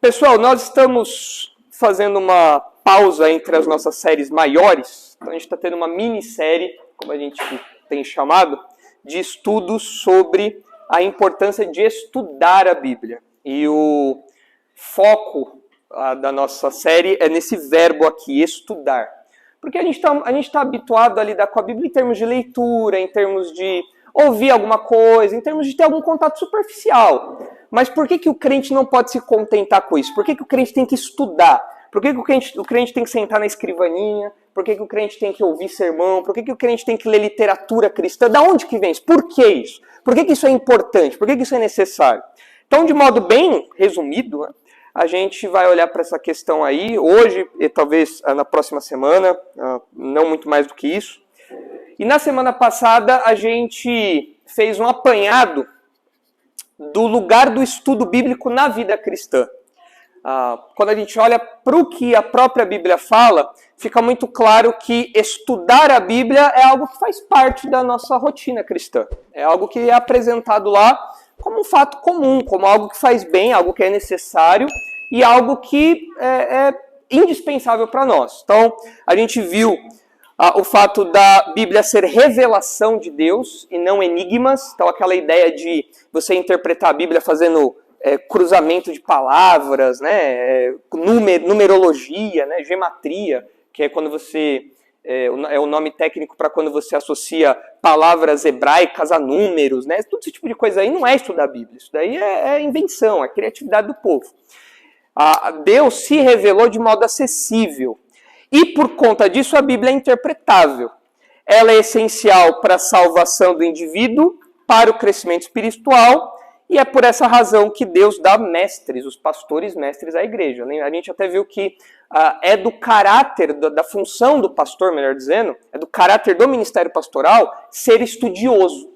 Pessoal, nós estamos fazendo uma pausa entre as nossas séries maiores. Então a gente está tendo uma minissérie, como a gente tem chamado, de estudos sobre a importância de estudar a Bíblia. E o foco da nossa série é nesse verbo aqui, estudar. Porque a gente tá habituado a lidar com a Bíblia em termos de leitura, em termos de ouvir alguma coisa, em termos de ter algum contato superficial. Mas por que o crente não pode se contentar com isso? Por que o crente tem que estudar? Por que o crente tem que sentar na escrivaninha? Por que o crente tem que ouvir sermão? Por que o crente tem que ler literatura cristã? Da onde que vem isso? Por que isso? Por que isso é importante? Por que isso é necessário? Então, de modo bem resumido, a gente vai olhar para essa questão aí, hoje e talvez na próxima semana, não muito mais do que isso. E na semana passada a gente fez um apanhado do lugar do estudo bíblico na vida cristã. Quando a gente olha para o que a própria Bíblia fala, fica muito claro que estudar a Bíblia é algo que faz parte da nossa rotina cristã. É algo que é apresentado lá como um fato comum, como algo que faz bem, algo que é necessário e algo que é indispensável para nós. Então, a gente viu o fato da Bíblia ser revelação de Deus e não enigmas. Então, aquela ideia de você interpretar a Bíblia fazendo cruzamento de palavras, né, numerologia, né, gematria, que é quando você é o nome técnico para quando você associa palavras hebraicas a números, né? Todo esse tipo de coisa aí não é estudar a Bíblia. Isso daí é invenção, é criatividade do povo. Deus se revelou de modo acessível. E por conta disso a Bíblia é interpretável. Ela é essencial para a salvação do indivíduo, para o crescimento espiritual, e é por essa razão que Deus dá mestres, os pastores mestres à igreja. A gente até viu que é do caráter, da função do pastor, melhor dizendo, é do caráter do ministério pastoral ser estudioso.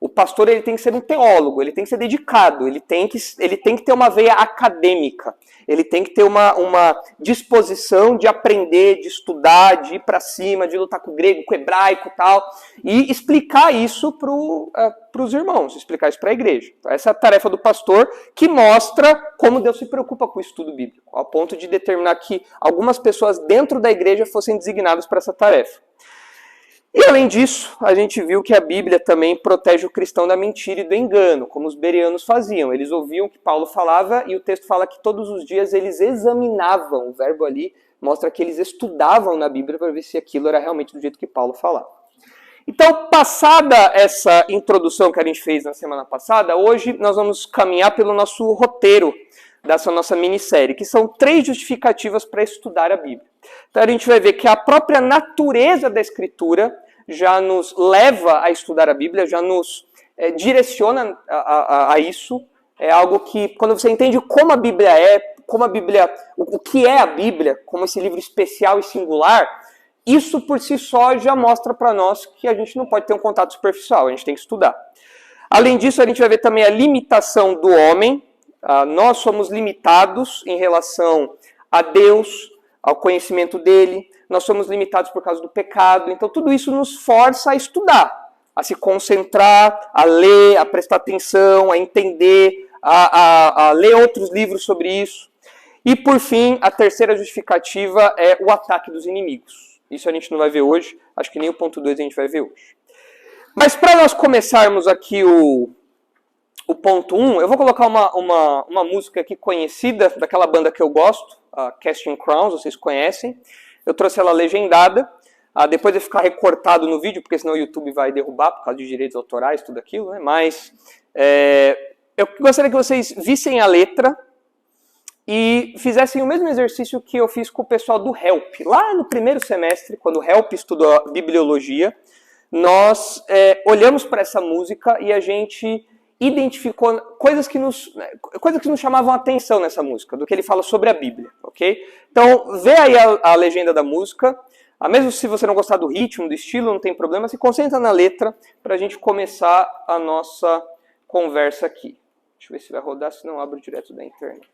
O pastor ele tem que ser um teólogo, ele tem que ser dedicado, ele tem que ter uma veia acadêmica, ele tem que ter uma disposição de aprender, de estudar, de ir para cima, de lutar com o grego, com o hebraico e tal, e explicar isso para os irmãos, explicar isso para a igreja. Então, essa é a tarefa do pastor, que mostra como Deus se preocupa com o estudo bíblico, ao ponto de determinar que algumas pessoas dentro da igreja fossem designadas para essa tarefa. E além disso, a gente viu que a Bíblia também protege o cristão da mentira e do engano, como os bereanos faziam. Eles ouviam o que Paulo falava e o texto fala que todos os dias eles examinavam, o verbo ali mostra que eles estudavam na Bíblia para ver se aquilo era realmente do jeito que Paulo falava. Então, passada essa introdução que a gente fez na semana passada, hoje nós vamos caminhar pelo nosso roteiro dessa nossa minissérie, que são 3 justificativas para estudar a Bíblia. Então a gente vai ver que a própria natureza da Escritura já nos leva a estudar a Bíblia, já nos direciona a isso. É algo que, quando você entende como a Bíblia é, o que é a Bíblia, como esse livro especial e singular, isso por si só já mostra para nós que a gente não pode ter um contato superficial, a gente tem que estudar. Além disso, a gente vai ver também a limitação do homem. Nós somos limitados em relação a Deus, ao conhecimento dele, nós somos limitados por causa do pecado, então tudo isso nos força a estudar, a se concentrar, a ler, a prestar atenção, a entender, a ler outros livros sobre isso. E por fim, a terceira justificativa é o ataque dos inimigos. Isso a gente não vai ver hoje, acho que nem o ponto 2 a gente vai ver hoje. Mas para nós começarmos aqui o ponto 1, eu vou colocar uma música aqui conhecida, daquela banda que eu gosto, a Casting Crowns, vocês conhecem. Eu trouxe ela legendada, depois vai ficar recortado no vídeo, porque senão o YouTube vai derrubar por causa de direitos autorais, tudo aquilo, né? Mas eu gostaria que vocês vissem a letra e fizessem o mesmo exercício que eu fiz com o pessoal do HELP. Lá no primeiro semestre, quando o HELP estudou a bibliologia, nós olhamos para essa música e a gente identificou coisas que nos chamavam a atenção nessa música, do que ele fala sobre a Bíblia, ok? Então, vê aí a legenda da música, mesmo se você não gostar do ritmo, do estilo, não tem problema, se concentra na letra para a gente começar a nossa conversa aqui. Deixa eu ver se vai rodar, senão eu abro direto da internet.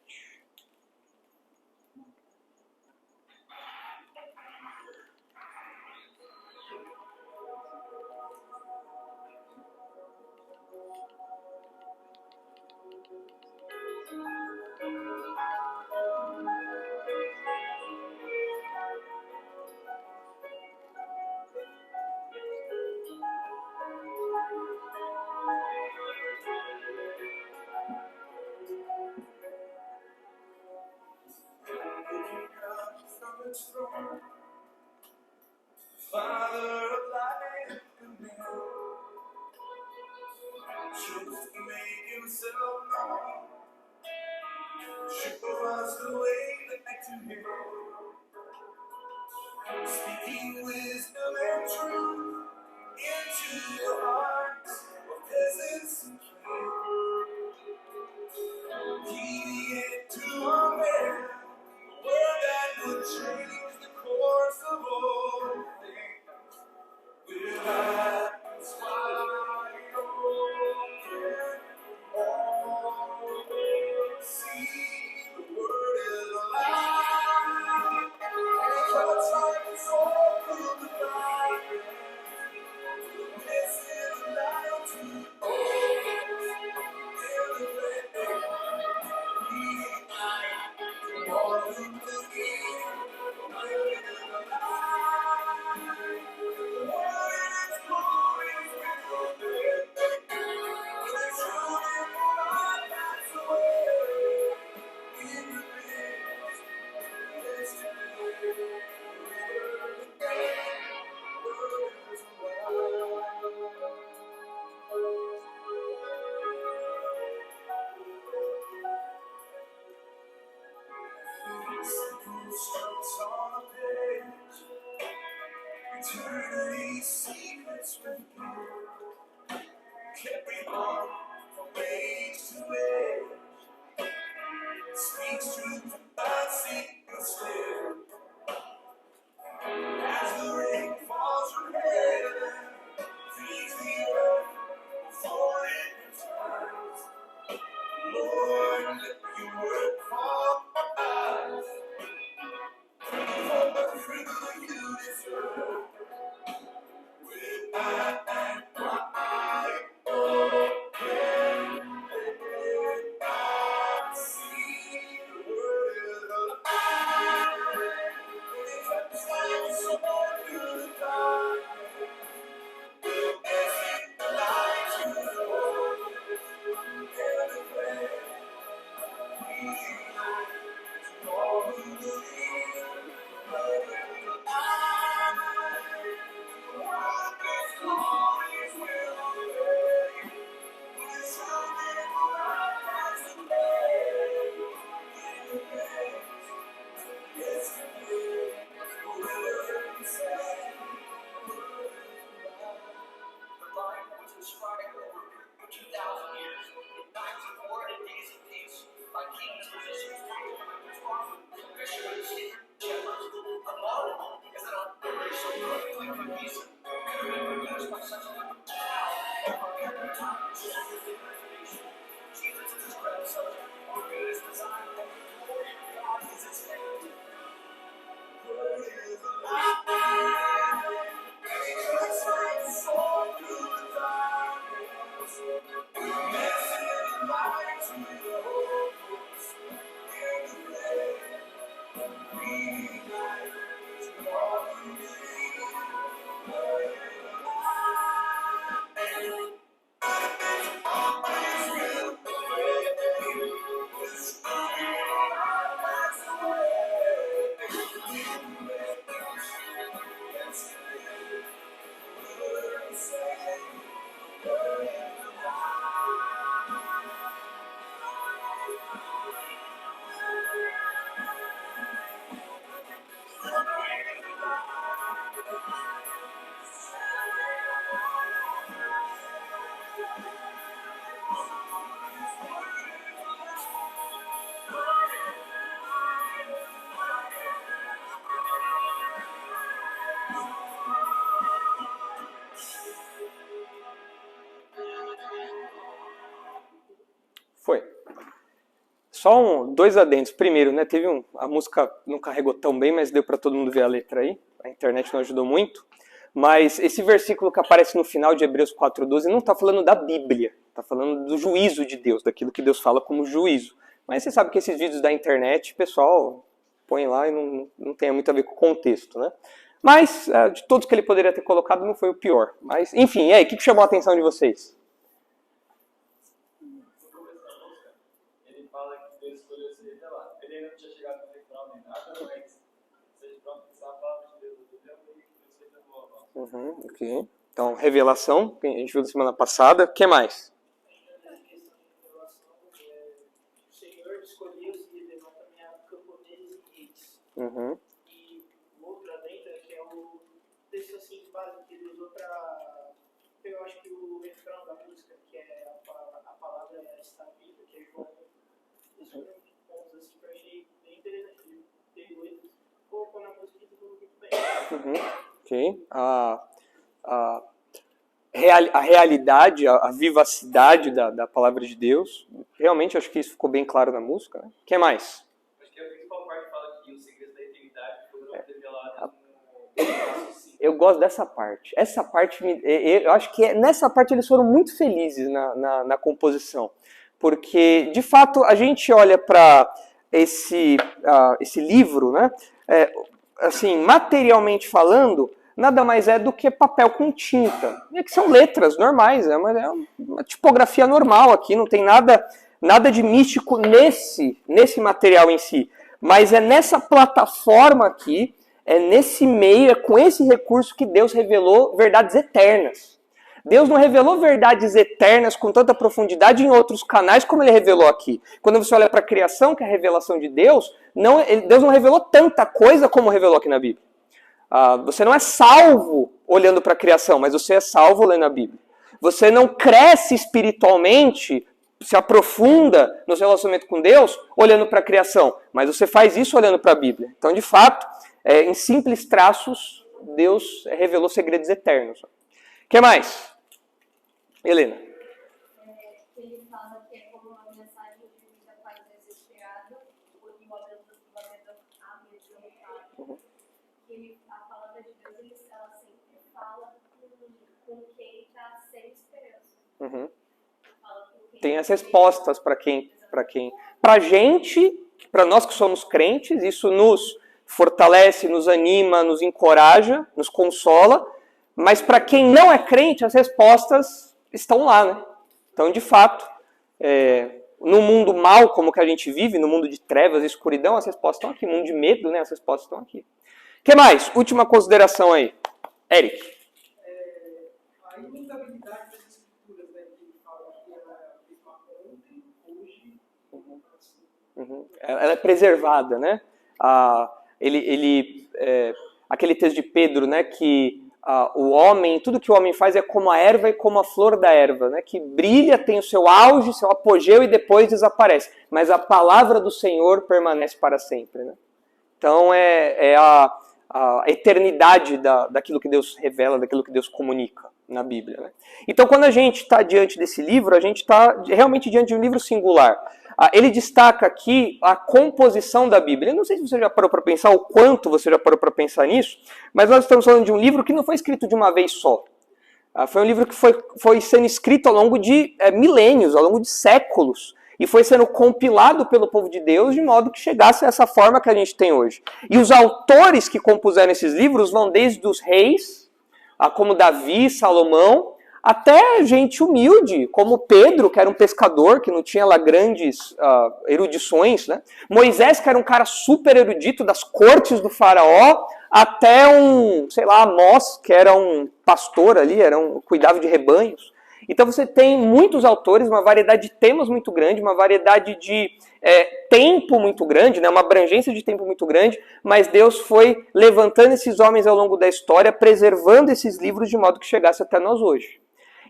Foi. Só dois adendos. Primeiro, né, a música não carregou tão bem, mas deu para todo mundo ver a letra aí. A internet não ajudou muito. Mas esse versículo que aparece no final de Hebreus 4:12 não está falando da Bíblia. Está falando do juízo de Deus, daquilo que Deus fala como juízo. Mas você sabe que esses vídeos da internet, o pessoal põe lá e não tem muito a ver com o contexto, né? Mas, de todos que ele poderia ter colocado, não foi o pior. Mas, enfim, e aí, o que chamou a atenção de vocês? Ok. Então, revelação, que a gente viu na semana passada. O que mais? O Senhor escolheu se revelar também a camponeses e reis. E o outro adentro que é o texto assim básico que ele usou para. Eu acho que o refrão da música, que é a palavra está viva, que é João. Isso foram pontos assim que eu achei bem interessante. Pegou ele, colocou na música e tudo muito bem. Ok. A realidade, a vivacidade da palavra de Deus. Realmente, acho que isso ficou bem claro na música. Né? O que mais? Acho que a principal parte fala que os segredos da eternidade foram revelados no... Eu gosto dessa parte. Essa parte, eu acho que nessa parte eles foram muito felizes na composição. Porque, de fato, a gente olha para esse livro, né? Assim, materialmente falando, nada mais é do que papel com tinta. E que são letras normais, é uma tipografia normal aqui, não tem nada de místico nesse material em si. Mas é nessa plataforma aqui, é nesse meio, é com esse recurso que Deus revelou verdades eternas. Deus não revelou verdades eternas com tanta profundidade em outros canais como ele revelou aqui. Quando você olha para a criação, que é a revelação de Deus, Deus não revelou tanta coisa como revelou aqui na Bíblia. Você não é salvo olhando para a criação, mas você é salvo lendo a Bíblia. Você não cresce espiritualmente, se aprofunda no seu relacionamento com Deus olhando para a criação, mas você faz isso olhando para a Bíblia. Então, de fato, em simples traços, Deus revelou segredos eternos. O que mais? Helena. Ele fala que é como uma mensagem de vida faz vezes chegada, ou de uma vez a palavra de Deus, ela sempre fala com quem está sem esperança. Tem as respostas para gente, para nós que somos crentes, isso nos fortalece, nos anima, nos encoraja, nos consola, mas para quem não é crente, as respostas estão lá, né? Então, de fato, no mundo mal como que a gente vive, no mundo de trevas e escuridão, as respostas estão aqui. No mundo de medo, né? As respostas estão aqui. O que mais? Última consideração aí. Eric. A imutabilidade das escrituras, né, que fala que ela é a mesma ontem, hoje, Ela é preservada, né? Aquele texto de Pedro, né, que o homem, tudo que o homem faz é como a erva e como a flor da erva, né, que brilha, tem o seu auge, seu apogeu e depois desaparece. Mas a palavra do Senhor permanece para sempre, né? Então é a eternidade daquilo que Deus revela, daquilo que Deus comunica na Bíblia, né? Então quando a gente está diante desse livro, a gente está realmente diante de um livro singular. Ele destaca aqui a composição da Bíblia. Eu não sei se você já parou para pensar, o quanto você já parou para pensar nisso, mas nós estamos falando de um livro que não foi escrito de uma vez só. Foi um livro que foi sendo escrito ao longo de milênios, ao longo de séculos, e foi sendo compilado pelo povo de Deus de modo que chegasse a essa forma que a gente tem hoje. E os autores que compuseram esses livros vão desde os reis, como Davi, Salomão, até gente humilde, como Pedro, que era um pescador, que não tinha lá grandes erudições, né? Moisés, que era um cara super erudito das cortes do faraó, até Amós, que era um pastor ali, cuidava de rebanhos. Então você tem muitos autores, uma variedade de temas muito grande, uma variedade de tempo muito grande, né? Uma abrangência de tempo muito grande, mas Deus foi levantando esses homens ao longo da história, preservando esses livros de modo que chegasse até nós hoje.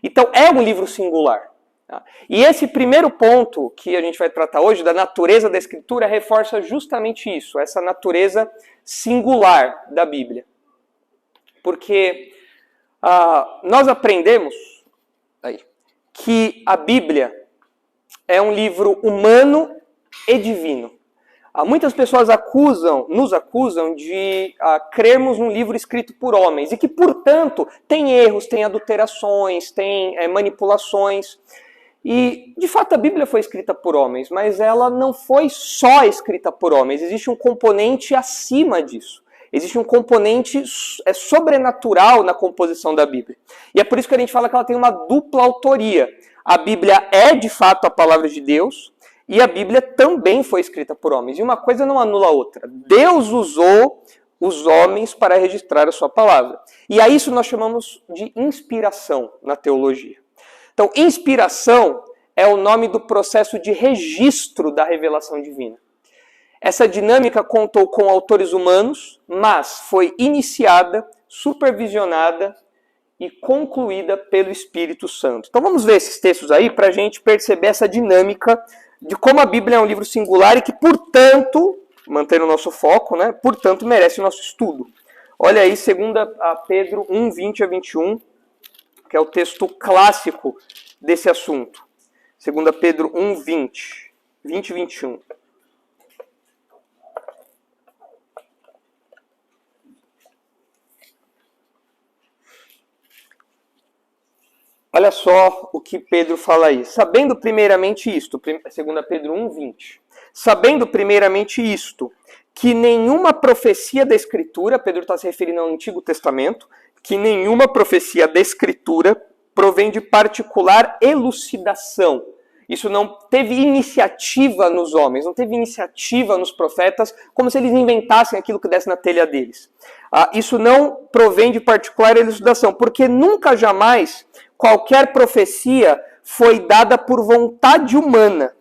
Então é um livro singular. Tá? E esse primeiro ponto que a gente vai tratar hoje, da natureza da Escritura, reforça justamente isso, essa natureza singular da Bíblia. Porque nós aprendemos que a Bíblia é um livro humano e divino. Muitas pessoas nos acusam de crermos num livro escrito por homens e que, portanto, tem erros, tem adulterações, tem manipulações. E, de fato, a Bíblia foi escrita por homens, mas ela não foi só escrita por homens. Existe um componente acima disso. Existe um componente sobrenatural na composição da Bíblia. E é por isso que a gente fala que ela tem uma dupla autoria. A Bíblia é, de fato, a palavra de Deus, e a Bíblia também foi escrita por homens. E uma coisa não anula a outra. Deus usou os homens para registrar a sua palavra. E a isso nós chamamos de inspiração na teologia. Então, inspiração é o nome do processo de registro da revelação divina. Essa dinâmica contou com autores humanos, mas foi iniciada, supervisionada e concluída pelo Espírito Santo. Então vamos ver esses textos aí para a gente perceber essa dinâmica de como a Bíblia é um livro singular e que, portanto, mantendo o nosso foco, né, portanto, merece o nosso estudo. Olha aí, 2 Pedro 1, 20 a 21, que é o texto clássico desse assunto. 2 Pedro 1, 20 e 21. Olha só o que Pedro fala aí. Sabendo primeiramente isto, 2 Pedro 1, 20. Sabendo primeiramente isto, que nenhuma profecia da Escritura, Pedro está se referindo ao Antigo Testamento, que nenhuma profecia da Escritura provém de particular elucidação. Isso não teve iniciativa nos homens, não teve iniciativa nos profetas, como se eles inventassem aquilo que desse na telha deles. Isso não provém de particular elucidação, porque nunca jamais qualquer profecia foi dada por vontade humana.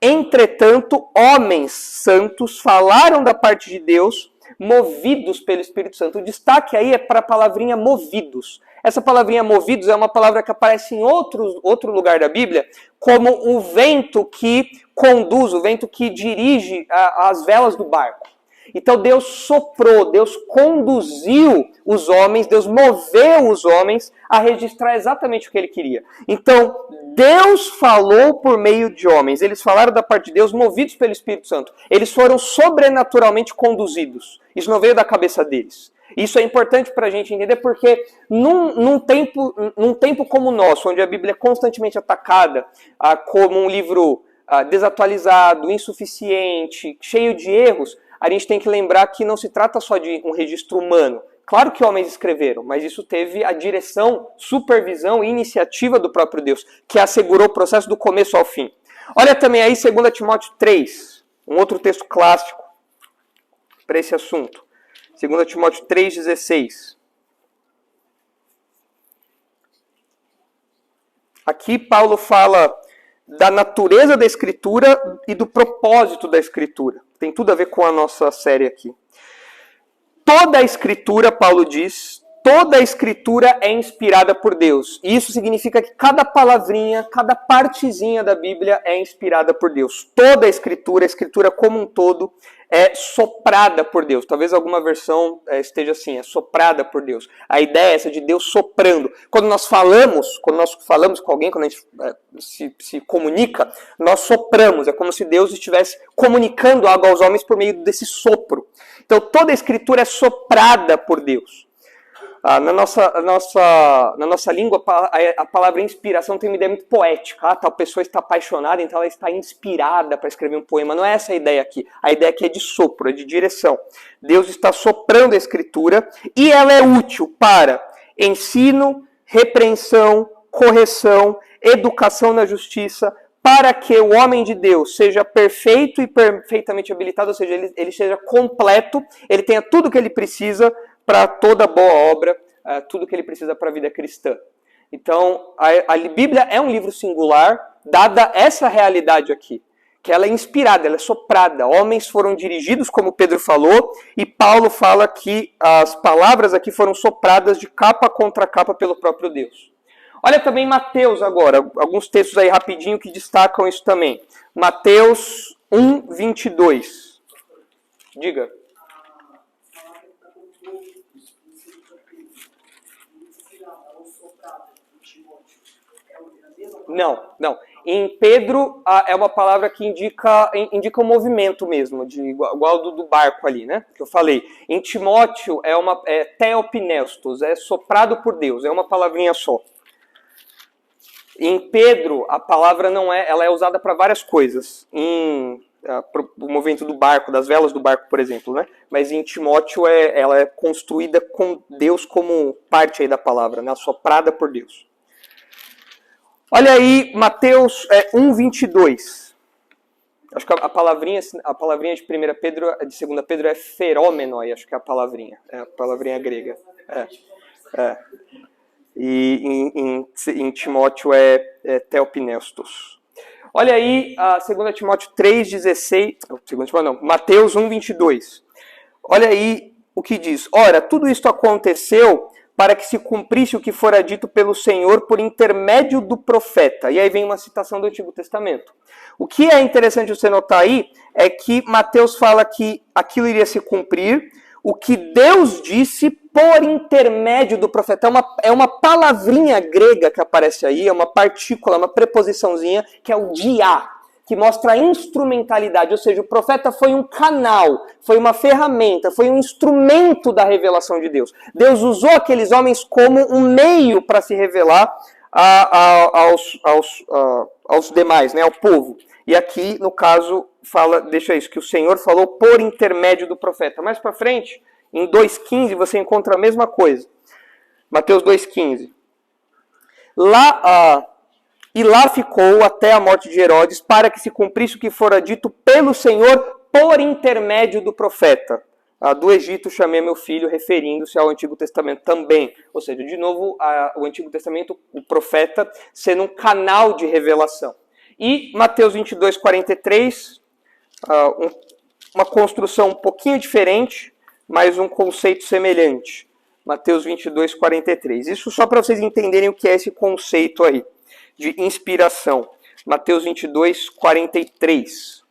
Entretanto, homens santos falaram da parte de Deus, movidos pelo Espírito Santo. O destaque aí é para a palavrinha movidos. Essa palavrinha movidos é uma palavra que aparece em outro lugar da Bíblia, como o vento que conduz, o vento que dirige as velas do barco. Então Deus soprou, Deus conduziu os homens, Deus moveu os homens a registrar exatamente o que ele queria. Então Deus falou por meio de homens, eles falaram da parte de Deus movidos pelo Espírito Santo. Eles foram sobrenaturalmente conduzidos, isso não veio da cabeça deles. Isso é importante para a gente entender porque num tempo como o nosso, onde a Bíblia é constantemente atacada como um livro desatualizado, insuficiente, cheio de erros, a gente tem que lembrar que não se trata só de um registro humano. Claro que homens escreveram, mas isso teve a direção, supervisão e iniciativa do próprio Deus, que assegurou o processo do começo ao fim. Olha também aí 2 Timóteo 3, um outro texto clássico para esse assunto. 2 Timóteo 3,16. Aqui Paulo fala da natureza da Escritura e do propósito da Escritura. Tem tudo a ver com a nossa série aqui. Toda a Escritura, Paulo diz, toda a Escritura é inspirada por Deus. E isso significa que cada palavrinha, cada partezinha da Bíblia é inspirada por Deus. Toda a Escritura como um todo, é soprada por Deus. Talvez alguma versão esteja assim, é soprada por Deus. A ideia é essa de Deus soprando. Quando nós falamos com alguém, quando a gente se comunica, nós sopramos. É como se Deus estivesse comunicando algo aos homens por meio desse sopro. Então toda a Escritura é soprada por Deus. Na nossa língua, a palavra inspiração tem uma ideia muito poética. Tal pessoa está apaixonada, então ela está inspirada para escrever um poema. Não é essa a ideia aqui. A ideia aqui é de sopro, é de direção. Deus está soprando a Escritura e ela é útil para ensino, repreensão, correção, educação na justiça, para que o homem de Deus seja perfeito e perfeitamente habilitado, ou seja, ele seja completo, ele tenha tudo o que ele precisa para toda boa obra, tudo que ele precisa para a vida cristã. Então, a Bíblia é um livro singular, dada essa realidade aqui, que ela é inspirada, ela é soprada. Homens foram dirigidos, como Pedro falou, e Paulo fala que as palavras aqui foram sopradas de capa contra capa pelo próprio Deus. Olha também Mateus agora, alguns textos aí rapidinho que destacam isso também. Mateus 1, 22. Diga. Não. Em Pedro é uma palavra que indica um movimento mesmo, igual do barco ali, né? Que eu falei. Em Timóteo é theopnestos, é soprado por Deus, é uma palavrinha só. Em Pedro a palavra ela é usada para várias coisas. O movimento do barco, das velas do barco, por exemplo, né? Mas em Timóteo ela é construída com Deus como parte aí da palavra, né? Soprada por Deus. Olha aí, Mateus 1, 22. Acho que a palavrinha de 1 Pedro, de 2 Pedro é ferômenoi, acho que é a palavrinha grega. E em Timóteo é theopneustos. Olha aí, 2 Timóteo 3,16, Mateus 1,22. Olha aí o que diz. Ora, tudo isto aconteceu para que se cumprisse o que fora dito pelo Senhor por intermédio do profeta. E aí vem uma citação do Antigo Testamento. O que é interessante você notar aí é que Mateus fala que aquilo iria se cumprir, o que Deus disse por intermédio do profeta. É uma palavrinha grega que aparece aí, é uma partícula, uma preposiçãozinha, que é o dia, que mostra a instrumentalidade, ou seja, o profeta foi um canal, foi uma ferramenta, foi um instrumento da revelação de Deus. Deus usou aqueles homens como um meio para se revelar aos demais, né, ao povo. E aqui, no caso, deixa isso, que o Senhor falou por intermédio do profeta. Mais para frente, em 2,15, você encontra a mesma coisa. Mateus 2,15. E lá ficou até a morte de Herodes, para que se cumprisse o que fora dito pelo Senhor por intermédio do profeta. Do Egito chamei meu filho, referindo-se ao Antigo Testamento também. Ou seja, de novo, o Antigo Testamento, o profeta, sendo um canal de revelação. E Mateus 22, 43, uma construção um pouquinho diferente, mas um conceito semelhante. Mateus 22, 43. Isso só para vocês entenderem o que é esse conceito aí de inspiração. Mateus 22, 43.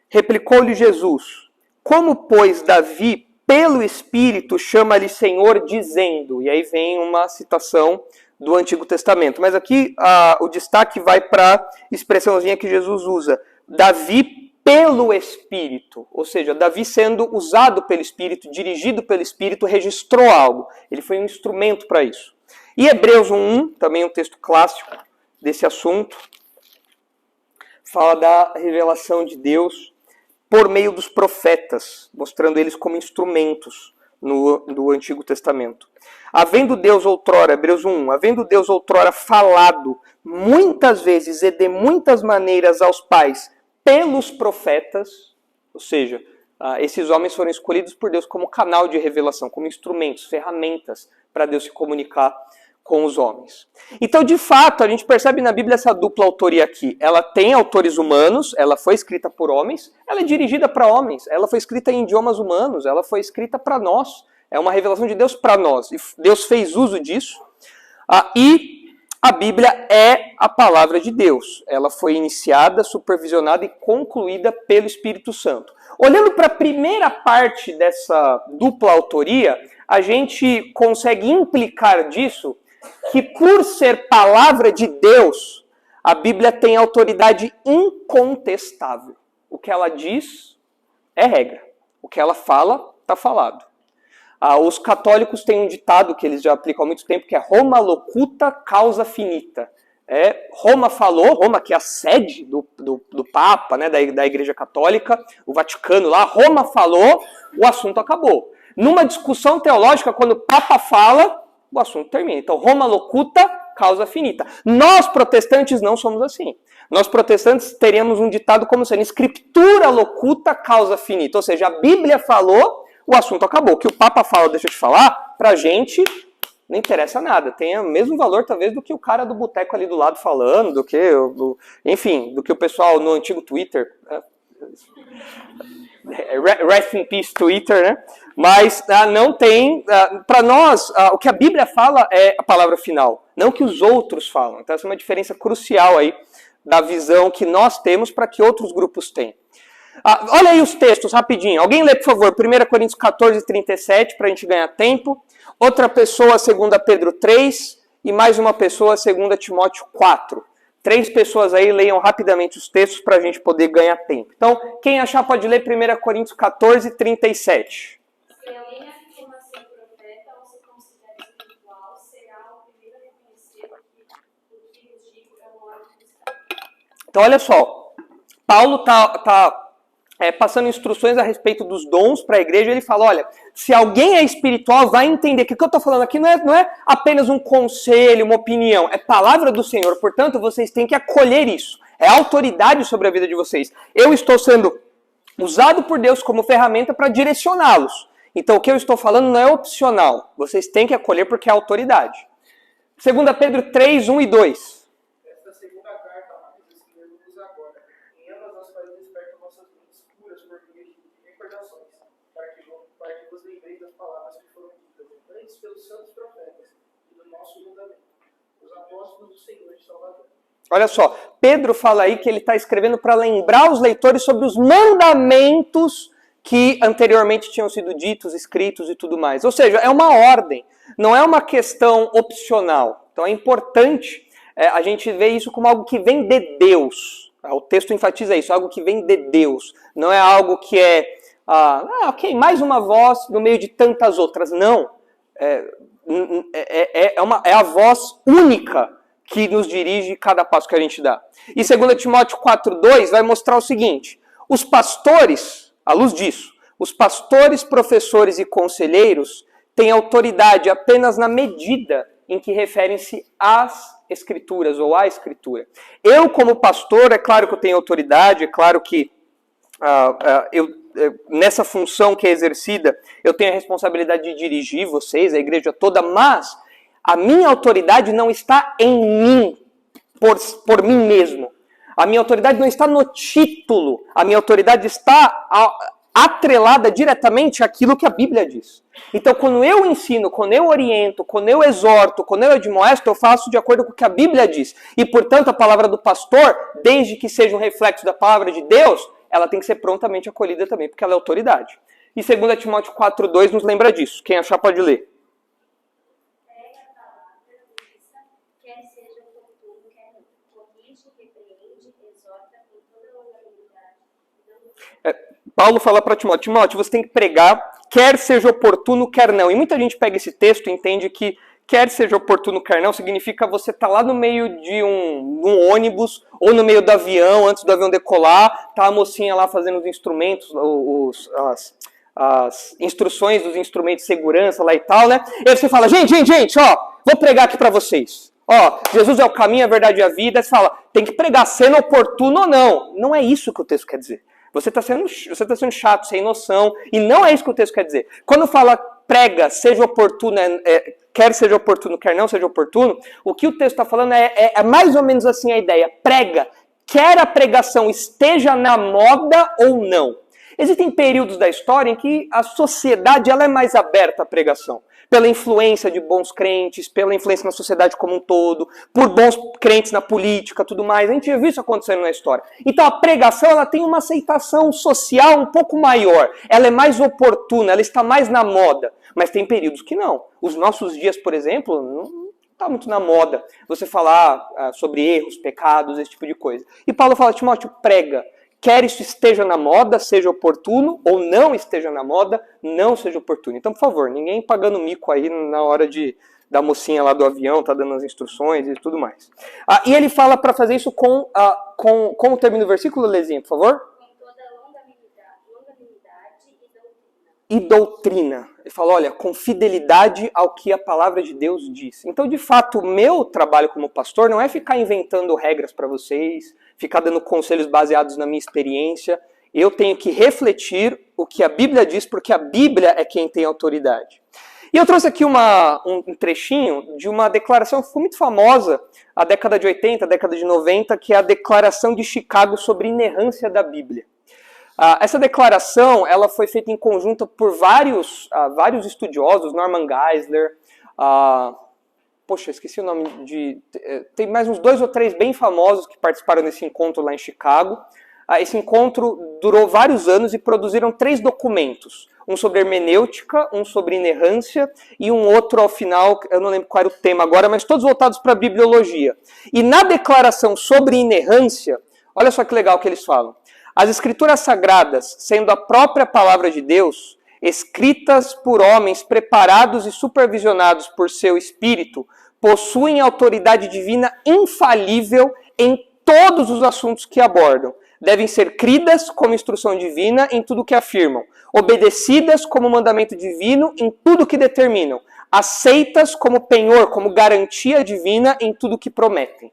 Replicou-lhe Jesus: como, pois, Davi, pelo Espírito, chama-lhe Senhor, dizendo... E aí vem uma citação do Antigo Testamento. Mas aqui o destaque vai para a expressãozinha que Jesus usa. Davi pelo Espírito. Ou seja, Davi sendo usado pelo Espírito, dirigido pelo Espírito, registrou algo. Ele foi um instrumento para isso. E Hebreus 1:1, também um texto clássico desse assunto, fala da revelação de Deus por meio dos profetas, mostrando eles como instrumentos no Antigo Testamento. Havendo Deus outrora, Hebreus 1, havendo Deus outrora falado muitas vezes e de muitas maneiras aos pais pelos profetas, ou seja, esses homens foram escolhidos por Deus como canal de revelação, como instrumentos, ferramentas para Deus se comunicar com os homens. Então, de fato, a gente percebe na Bíblia essa dupla autoria aqui. Ela tem autores humanos, ela foi escrita por homens, ela é dirigida para homens, ela foi escrita em idiomas humanos, ela foi escrita para nós. É uma revelação de Deus para nós. E Deus fez uso disso. E a Bíblia é a palavra de Deus. Ela foi iniciada, supervisionada e concluída pelo Espírito Santo. Olhando para a primeira parte dessa dupla autoria, a gente consegue implicar disso que, por ser palavra de Deus, a Bíblia tem autoridade incontestável. O que ela diz é regra. O que ela fala, está falado. Os católicos têm um ditado que eles já aplicam há muito tempo, que é Roma locuta, causa finita. Roma falou, Roma que é a sede do Papa, né, da Igreja Católica, o Vaticano lá, Roma falou, o assunto acabou. Numa discussão teológica, quando o Papa fala, o assunto termina. Então, Roma locuta, causa finita. Nós, protestantes, não somos assim. Nós, protestantes, teríamos um ditado como sendo Escritura locuta, causa finita. Ou seja, a Bíblia falou, o assunto acabou. O que o Papa fala, deixa eu te falar, pra gente não interessa nada. Tem o mesmo valor, talvez, do que o cara do boteco ali do lado falando, do que o pessoal no antigo Twitter. Rest in peace, Twitter, né? Mas não tem... para nós, o que a Bíblia fala é a palavra final, não o que os outros falam. Então, essa é uma diferença crucial aí da visão que nós temos para que outros grupos têm. Olha aí os textos, rapidinho. Alguém lê, por favor, 1 Coríntios 14, 37, para a gente ganhar tempo. Outra pessoa, 2 Pedro 3. E mais uma pessoa, 2 Timóteo 4. 3 pessoas aí, leiam rapidamente os textos para a gente poder ganhar tempo. Então, quem achar pode ler 1 Coríntios 14, 37. Se alguém afirma ser profeta ou se considera espiritual, será o primeiro a reconhecer que o que nos digo é uma ordem cristã. Então, olha só. Paulo está passando instruções a respeito dos dons para a igreja, ele fala, olha, se alguém é espiritual, vai entender que o que eu estou falando aqui não é apenas um conselho, uma opinião, é palavra do Senhor, portanto, vocês têm que acolher isso. É autoridade sobre a vida de vocês. Eu estou sendo usado por Deus como ferramenta para direcioná-los. Então, o que eu estou falando não é opcional. Vocês têm que acolher porque é autoridade. 2 Pedro 3, 1 e 2. Esta segunda carta, amados, escrevemos agora. Em ambas as quais despertam vossas mentes puras por meio de recordações, para que vos lembrei das palavras que foram ditas antes pelos santos profetas e do nosso mandamento, os apóstolos do Senhor e Salvador. Olha só, Pedro fala aí que ele está escrevendo para lembrar os leitores sobre os mandamentos que anteriormente tinham sido ditos, escritos e tudo mais. Ou seja, é uma ordem, não é uma questão opcional. Então é importante a gente ver isso como algo que vem de Deus. O texto enfatiza isso, algo que vem de Deus. Não é algo que ok, mais uma voz no meio de tantas outras. Não. É a voz única que nos dirige cada passo que a gente dá. E 2 Timóteo 4,2 vai mostrar o seguinte, os pastores, à luz disso, os pastores, professores e conselheiros têm autoridade apenas na medida em que referem-se às escrituras ou à escritura. Eu, como pastor, é claro que eu tenho autoridade, é claro que nessa função que é exercida, eu tenho a responsabilidade de dirigir vocês, a igreja toda, mas a minha autoridade não está em mim, por mim mesmo. A minha autoridade não está no título. A minha autoridade está atrelada diretamente àquilo que a Bíblia diz. Então, quando eu ensino, quando eu oriento, quando eu exorto, quando eu admoesto, eu faço de acordo com o que a Bíblia diz. E, portanto, a palavra do pastor, desde que seja um reflexo da palavra de Deus, ela tem que ser prontamente acolhida também, porque ela é autoridade. E 2 Timóteo 4,2 nos lembra disso. Quem achar pode ler. Paulo fala para Timóteo, você tem que pregar, quer seja oportuno, quer não. E muita gente pega esse texto e entende que quer seja oportuno, quer não, significa você estar lá no meio de um ônibus ou no meio do avião, antes do avião decolar, tá a mocinha lá fazendo os instrumentos, as instruções dos instrumentos de segurança lá e tal, né? E aí você fala, gente, ó, vou pregar aqui para vocês. Ó, Jesus é o caminho, a verdade e a vida. Aí você fala, tem que pregar sendo oportuno ou não. Não é isso que o texto quer dizer. Você está sendo chato, sem noção, e não é isso que o texto quer dizer. Quando fala prega, seja oportuno, quer seja oportuno, quer não seja oportuno, o que o texto está falando é mais ou menos assim a ideia. Prega, quer a pregação esteja na moda ou não. Existem períodos da história em que a sociedade ela é mais aberta à pregação. Pela influência de bons crentes, pela influência na sociedade como um todo, por bons crentes na política, tudo mais. A gente já viu isso acontecendo na história. Então a pregação ela tem uma aceitação social um pouco maior. Ela é mais oportuna, ela está mais na moda. Mas tem períodos que não. Os nossos dias, por exemplo, não está muito na moda você falar sobre erros, pecados, esse tipo de coisa. E Paulo fala, Timóteo, prega. Quer isso esteja na moda, seja oportuno, ou não esteja na moda, não seja oportuno. Então, por favor, ninguém pagando mico aí na hora da mocinha lá do avião, tá dando as instruções e tudo mais. E ele fala para fazer isso com o termina o versículo, Lezinha, por favor? Com toda longanimidade e doutrina. Ele fala, olha, com fidelidade ao que a palavra de Deus diz. Então, de fato, o meu trabalho como pastor não é ficar inventando regras para vocês, ficar dando conselhos baseados na minha experiência. Eu tenho que refletir o que a Bíblia diz, porque a Bíblia é quem tem autoridade. E eu trouxe aqui um trechinho de uma declaração que ficou muito famosa na década de 80, década de 90, que é a Declaração de Chicago sobre inerrância da Bíblia. Essa declaração ela foi feita em conjunto por vários estudiosos, Norman Geisler, esqueci o nome tem mais uns 2 ou 3 bem famosos que participaram desse encontro lá em Chicago. Esse encontro durou vários anos e produziram 3 documentos. Um sobre hermenêutica, um sobre inerrância e um outro ao final, eu não lembro qual era o tema agora, mas todos voltados para a bibliologia. E na declaração sobre inerrância, olha só que legal que eles falam. As escrituras sagradas, sendo a própria palavra de Deus, escritas por homens preparados e supervisionados por seu espírito, possuem autoridade divina infalível em todos os assuntos que abordam, devem ser cridas como instrução divina em tudo que afirmam, obedecidas como mandamento divino em tudo que determinam, aceitas como penhor, como garantia divina em tudo que prometem.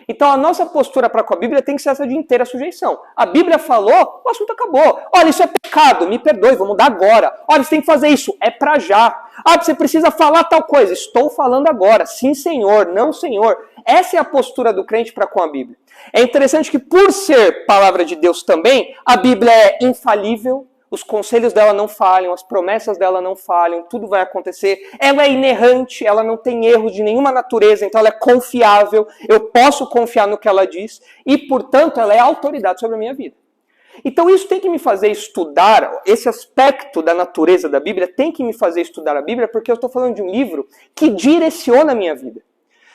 Então a nossa postura para com a Bíblia tem que ser essa de inteira sujeição. A Bíblia falou, o assunto acabou. Olha, isso é pecado, me perdoe, vou mudar agora. Olha, você tem que fazer isso, é para já. Ah, você precisa falar tal coisa, estou falando agora. Sim, Senhor, não, Senhor. Essa é a postura do crente para com a Bíblia. É interessante que por ser palavra de Deus também, a Bíblia é infalível, os conselhos dela não falham, as promessas dela não falham, tudo vai acontecer. Ela é inerrante, ela não tem erros de nenhuma natureza, então ela é confiável, eu posso confiar no que ela diz, e, portanto, ela é autoridade sobre a minha vida. Então isso tem que me fazer estudar, esse aspecto da natureza da Bíblia tem que me fazer estudar a Bíblia, porque eu estou falando de um livro que direciona a minha vida.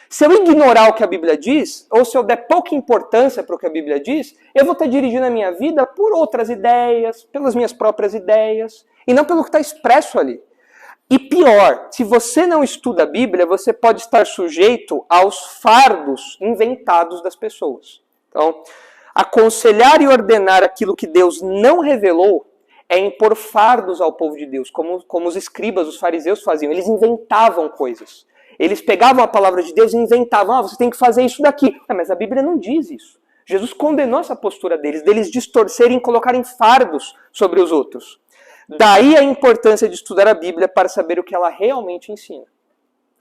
Se eu ignorar o que a Bíblia diz, ou se eu der pouca importância para o que a Bíblia diz, eu vou estar dirigindo a minha vida por outras ideias, pelas minhas próprias ideias, e não pelo que está expresso ali. E pior, se você não estuda a Bíblia, você pode estar sujeito aos fardos inventados das pessoas. Então, aconselhar e ordenar aquilo que Deus não revelou é impor fardos ao povo de Deus, como os escribas, os fariseus faziam. Eles inventavam coisas. Eles pegavam a palavra de Deus e inventavam, você tem que fazer isso daqui. Mas a Bíblia não diz isso. Jesus condenou essa postura deles distorcerem e colocarem fardos sobre os outros. Daí a importância de estudar a Bíblia para saber o que ela realmente ensina.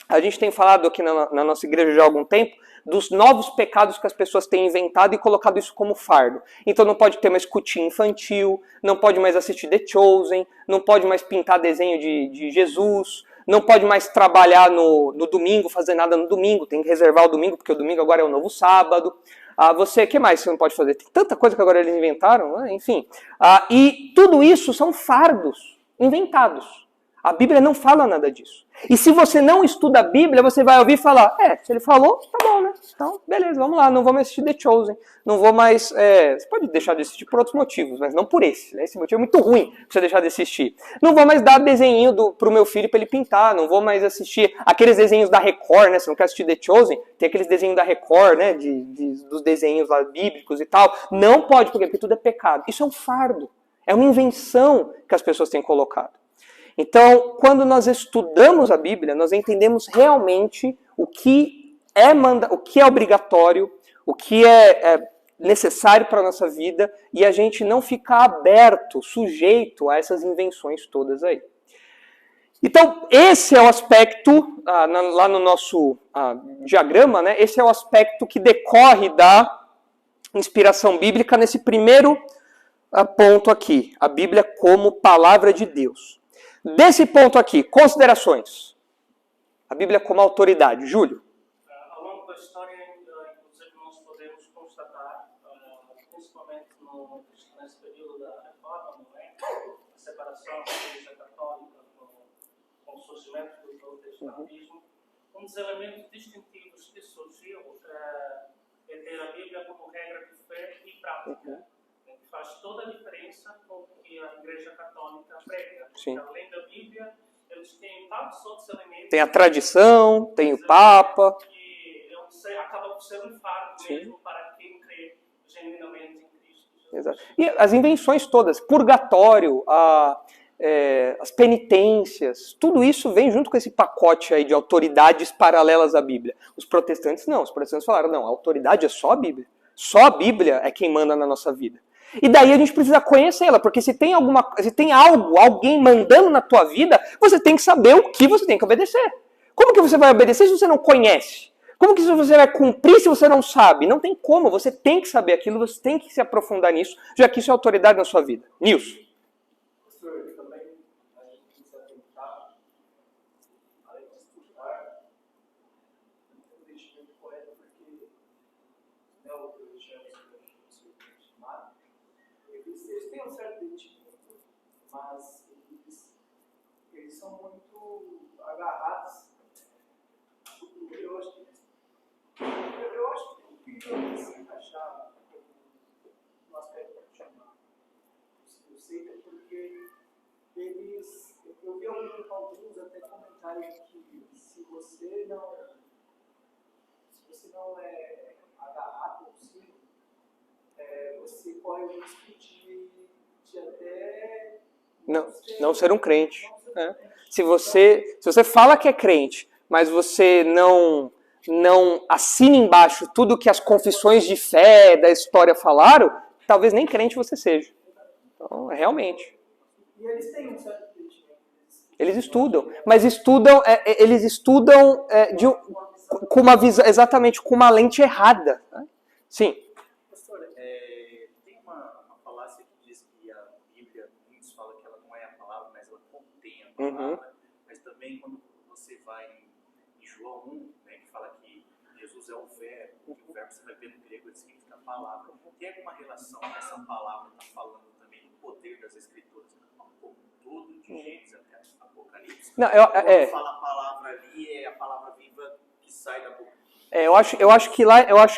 A gente tem falado aqui na nossa igreja já há algum tempo dos novos pecados que as pessoas têm inventado e colocado isso como fardo. Então não pode ter mais cutinha infantil, não pode mais assistir The Chosen, não pode mais pintar desenho de Jesus, não pode mais trabalhar no domingo, fazer nada no domingo, tem que reservar o domingo, porque o domingo agora é o novo sábado. O que mais você não pode fazer? Tem tanta coisa que agora eles inventaram, né? Enfim. E tudo isso são fardos inventados. A Bíblia não fala nada disso. E se você não estuda a Bíblia, você vai ouvir falar, se ele falou, tá bom, né? Então, beleza, vamos lá, não vou mais assistir The Chosen. Não vou mais... você pode deixar de assistir por outros motivos, mas não por esse. Né? Esse motivo é muito ruim pra você deixar de assistir. Não vou mais dar desenho pro meu filho pra ele pintar. Não vou mais assistir aqueles desenhos da Record, né? Você não quer assistir The Chosen? Tem aqueles desenhos da Record, né? Dos desenhos lá bíblicos e tal. Não pode, porque tudo é pecado. Isso é um fardo. É uma invenção que as pessoas têm colocado. Então, quando nós estudamos a Bíblia, nós entendemos realmente o que é obrigatório, o que é necessário para a nossa vida, e a gente não ficar aberto, sujeito a essas invenções todas aí. Então, esse é o aspecto, lá no nosso diagrama, né? Esse é o aspecto que decorre da inspiração bíblica nesse primeiro ponto aqui, a Bíblia como palavra de Deus. Desse ponto aqui, considerações. A Bíblia como autoridade. Júlio. Ao longo da história, inclusive, nós podemos constatar, principalmente nesse período da Reforma, não é? A separação da Igreja Católica com o surgimento do protestantismo, um dos elementos distintivos que surgiu é ter a Bíblia como regra de fé e prática. Faz toda a diferença com o que a Igreja Católica prega. Sim. Além da Bíblia, eles têm tantos outros elementos. Tem a tradição, tem o Papa. Que acaba por ser um fardo mesmo para quem crê genuinamente em Cristo. Exato. E as invenções todas, purgatório, as penitências, tudo isso vem junto com esse pacote aí de autoridades paralelas à Bíblia. Os protestantes não, os protestantes falaram, não, a autoridade é só a Bíblia. Só a Bíblia é quem manda na nossa vida. E daí a gente precisa conhecê-la, porque se tem alguém mandando na tua vida, você tem que saber o que você tem que obedecer. Como que você vai obedecer se você não conhece? Como que você vai cumprir se você não sabe? Não tem como, você tem que saber aquilo, você tem que se aprofundar nisso, já que isso é autoridade na sua vida. Nilson. Professor, também a gente precisa tentar, além de estudar, o investimento correto, porque não é o que eu chamo de estimar. Eles têm um certo investimento, mas eles são muito agarrados. Eu acho que o que se encaixar no aspecto de chamar o seita, porque eu vi alguns até comentarem que se você não é agarrado consigo, você corre o risco de até Não ser um crente. Né? Se você fala que é crente, mas você não assina embaixo tudo que as confissões de fé da história falaram, talvez nem crente você seja. Então, realmente. E eles têm um certo crítico. Eles estudam, mas eles estudam com uma visão, exatamente com uma lente errada. Né? Sim. Pastor, tem uma falácia que diz que a Bíblia, muitos falam que ela não é a palavra, mas ela contém a palavra. Mas também quando você vai em João 1, né, que fala que Jesus é o verbo, que o verbo você vai ver no grego, ele significa palavra. Tem alguma relação com essa palavra que está falando também do poder das Escrituras? Como todo, de Gênesis até Apocalipse. Não, quando fala a palavra ali, é a palavra viva que sai da boca. Eu acho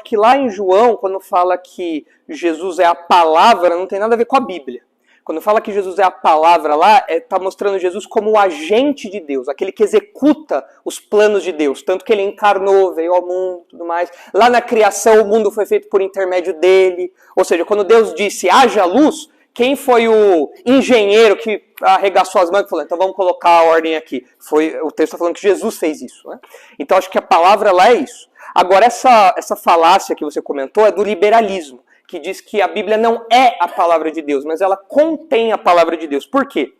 que lá em João, quando fala que Jesus é a palavra, não tem nada a ver com a Bíblia. Quando fala que Jesus é a palavra lá, está mostrando Jesus como o agente de Deus, aquele que executa os planos de Deus. Tanto que ele encarnou, veio ao mundo e tudo mais. Lá na criação, o mundo foi feito por intermédio dele. Ou seja, quando Deus disse, haja luz, quem foi o engenheiro que arregaçou as mãos e falou, então vamos colocar a ordem aqui? O texto está falando que Jesus fez isso. Né? Então acho que a palavra lá é isso. Agora, essa falácia que você comentou é do liberalismo, que diz que a Bíblia não é a palavra de Deus, mas ela contém a palavra de Deus. Por quê?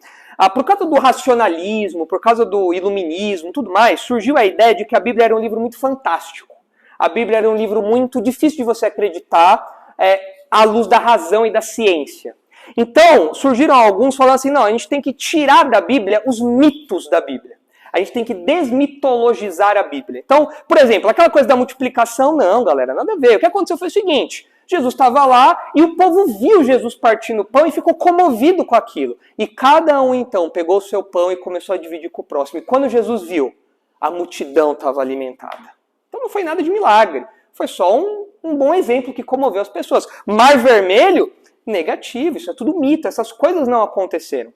Por causa do racionalismo, por causa do iluminismo, tudo mais, surgiu a ideia de que a Bíblia era um livro muito fantástico. A Bíblia era um livro muito difícil de você acreditar à luz da razão e da ciência. Então, surgiram alguns falando assim, não, a gente tem que tirar da Bíblia os mitos da Bíblia. A gente tem que desmitologizar a Bíblia. Então, por exemplo, aquela coisa da multiplicação, não, galera, nada a ver. O que aconteceu foi o seguinte, Jesus estava lá e o povo viu Jesus partindo o pão e ficou comovido com aquilo. E cada um, então, pegou o seu pão e começou a dividir com o próximo. E quando Jesus viu, a multidão estava alimentada. Então não foi nada de milagre. Foi só um bom exemplo que comoveu as pessoas. Mar Vermelho, negativo. Isso é tudo mito. Essas coisas não aconteceram.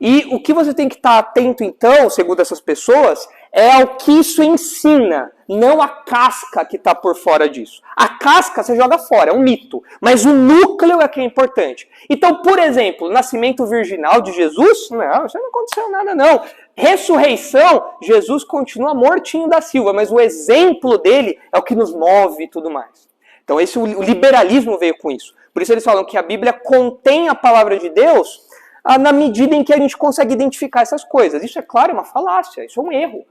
E o que você tem que estar atento, então, segundo essas pessoas, é ao que isso ensina, não a casca que está por fora disso. A casca você joga fora, é um mito, mas o núcleo é que é importante. Então, por exemplo, o nascimento virginal de Jesus, não, isso não aconteceu nada não. Ressurreição, Jesus continua mortinho da Silva, mas o exemplo dele é o que nos move e tudo mais. Então, o liberalismo veio com isso. Por isso eles falam que a Bíblia contém a palavra de Deus na medida em que a gente consegue identificar essas coisas. Isso, é claro, é uma falácia, isso é um erro.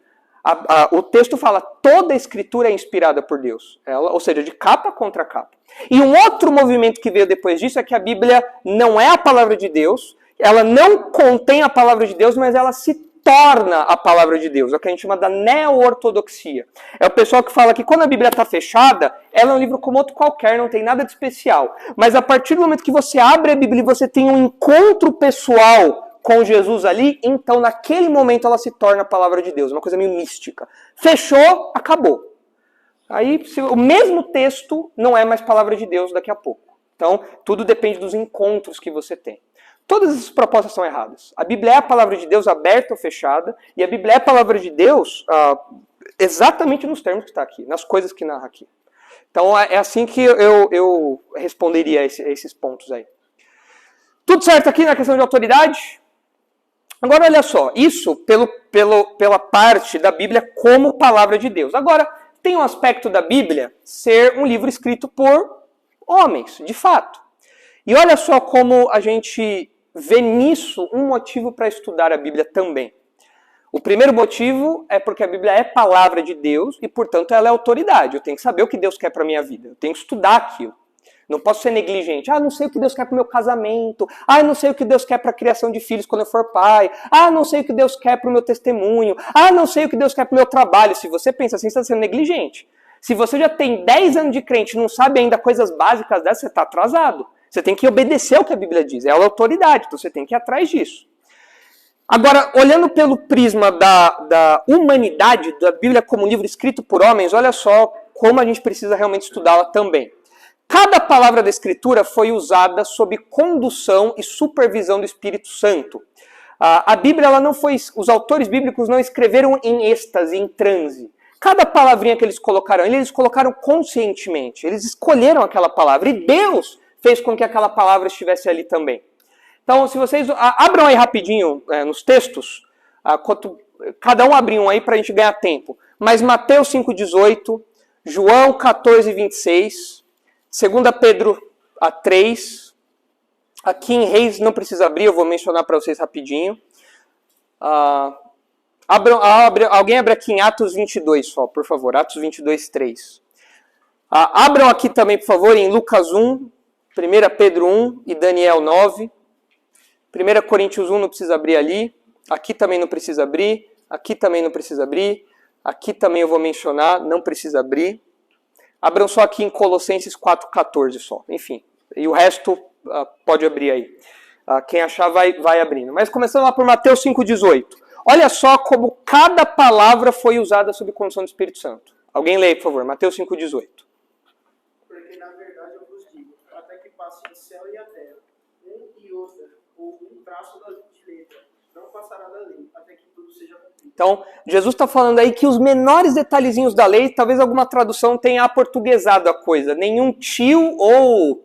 O texto fala, toda a escritura é inspirada por Deus. Ou seja, de capa contra capa. E um outro movimento que veio depois disso é que a Bíblia não é a palavra de Deus, ela não contém a palavra de Deus, mas ela se torna a palavra de Deus. É o que a gente chama da neo-ortodoxia. É o pessoal que fala que quando a Bíblia está fechada, ela é um livro como outro qualquer, não tem nada de especial. Mas a partir do momento que você abre a Bíblia e você tem um encontro pessoal com Jesus ali, então naquele momento ela se torna a palavra de Deus. Uma coisa meio mística. Fechou, acabou. Aí o mesmo texto não é mais palavra de Deus daqui a pouco. Então tudo depende dos encontros que você tem. Todas essas propostas são erradas. A Bíblia é a palavra de Deus aberta ou fechada, e a Bíblia é a palavra de Deus exatamente nos termos que está aqui, nas coisas que narra aqui. Então é assim que eu responderia a esses pontos aí. Tudo certo aqui na questão de autoridade? Agora olha só, isso pela parte da Bíblia como palavra de Deus. Agora, tem um aspecto da Bíblia ser um livro escrito por homens, de fato. E olha só como a gente vê nisso um motivo para estudar a Bíblia também. O primeiro motivo é porque a Bíblia é palavra de Deus e, portanto, ela é autoridade. Eu tenho que saber o que Deus quer para a minha vida. Eu tenho que estudar aquilo. Não posso ser negligente. Não sei o que Deus quer para o meu casamento. Não sei o que Deus quer para a criação de filhos quando eu for pai. Não sei o que Deus quer para o meu testemunho. Não sei o que Deus quer para o meu trabalho. Se você pensa assim, você está sendo negligente. Se você já tem 10 anos de crente e não sabe ainda coisas básicas dessas, você está atrasado. Você tem que obedecer o que a Bíblia diz. É a autoridade, então você tem que ir atrás disso. Agora, olhando pelo prisma da humanidade, da Bíblia como livro escrito por homens, olha só como a gente precisa realmente estudá-la também. Cada palavra da Escritura foi usada sob condução e supervisão do Espírito Santo. A Bíblia, ela não foi, os autores bíblicos não escreveram em êxtase, em transe. Cada palavrinha que eles colocaram conscientemente. Eles escolheram aquela palavra e Deus fez com que aquela palavra estivesse ali também. Então, se vocês abram aí rapidinho nos textos, cada um abriu um aí para a gente ganhar tempo. Mas Mateus 5,18, João 14,26, 2 Pedro 3, aqui em Reis não precisa abrir, eu vou mencionar para vocês rapidinho. Alguém abre aqui em Atos 22 só, por favor, Atos 22, 3. Abram aqui também, por favor, em Lucas 1, 1 Pedro 1 e Daniel 9. 1 Coríntios 1 não precisa abrir ali. Aqui também não precisa abrir. Aqui também não precisa abrir. Aqui também eu vou mencionar, não precisa abrir. Abram só aqui em Colossenses 4,14 só. Enfim, e o resto pode abrir aí. Quem achar vai abrindo. Mas começando lá por Mateus 5,18. Olha só como cada palavra foi usada sob condição do Espírito Santo. Alguém lê, por favor, Mateus 5,18. Porque na verdade eu vos digo, até que passe o céu e a terra, um e outro, ou um traço de letra, não passará da lei, até que tudo seja cumprido. Então, Jesus está falando aí que os menores detalhezinhos da lei, talvez alguma tradução tenha aportuguesado a coisa. Nenhum tio ou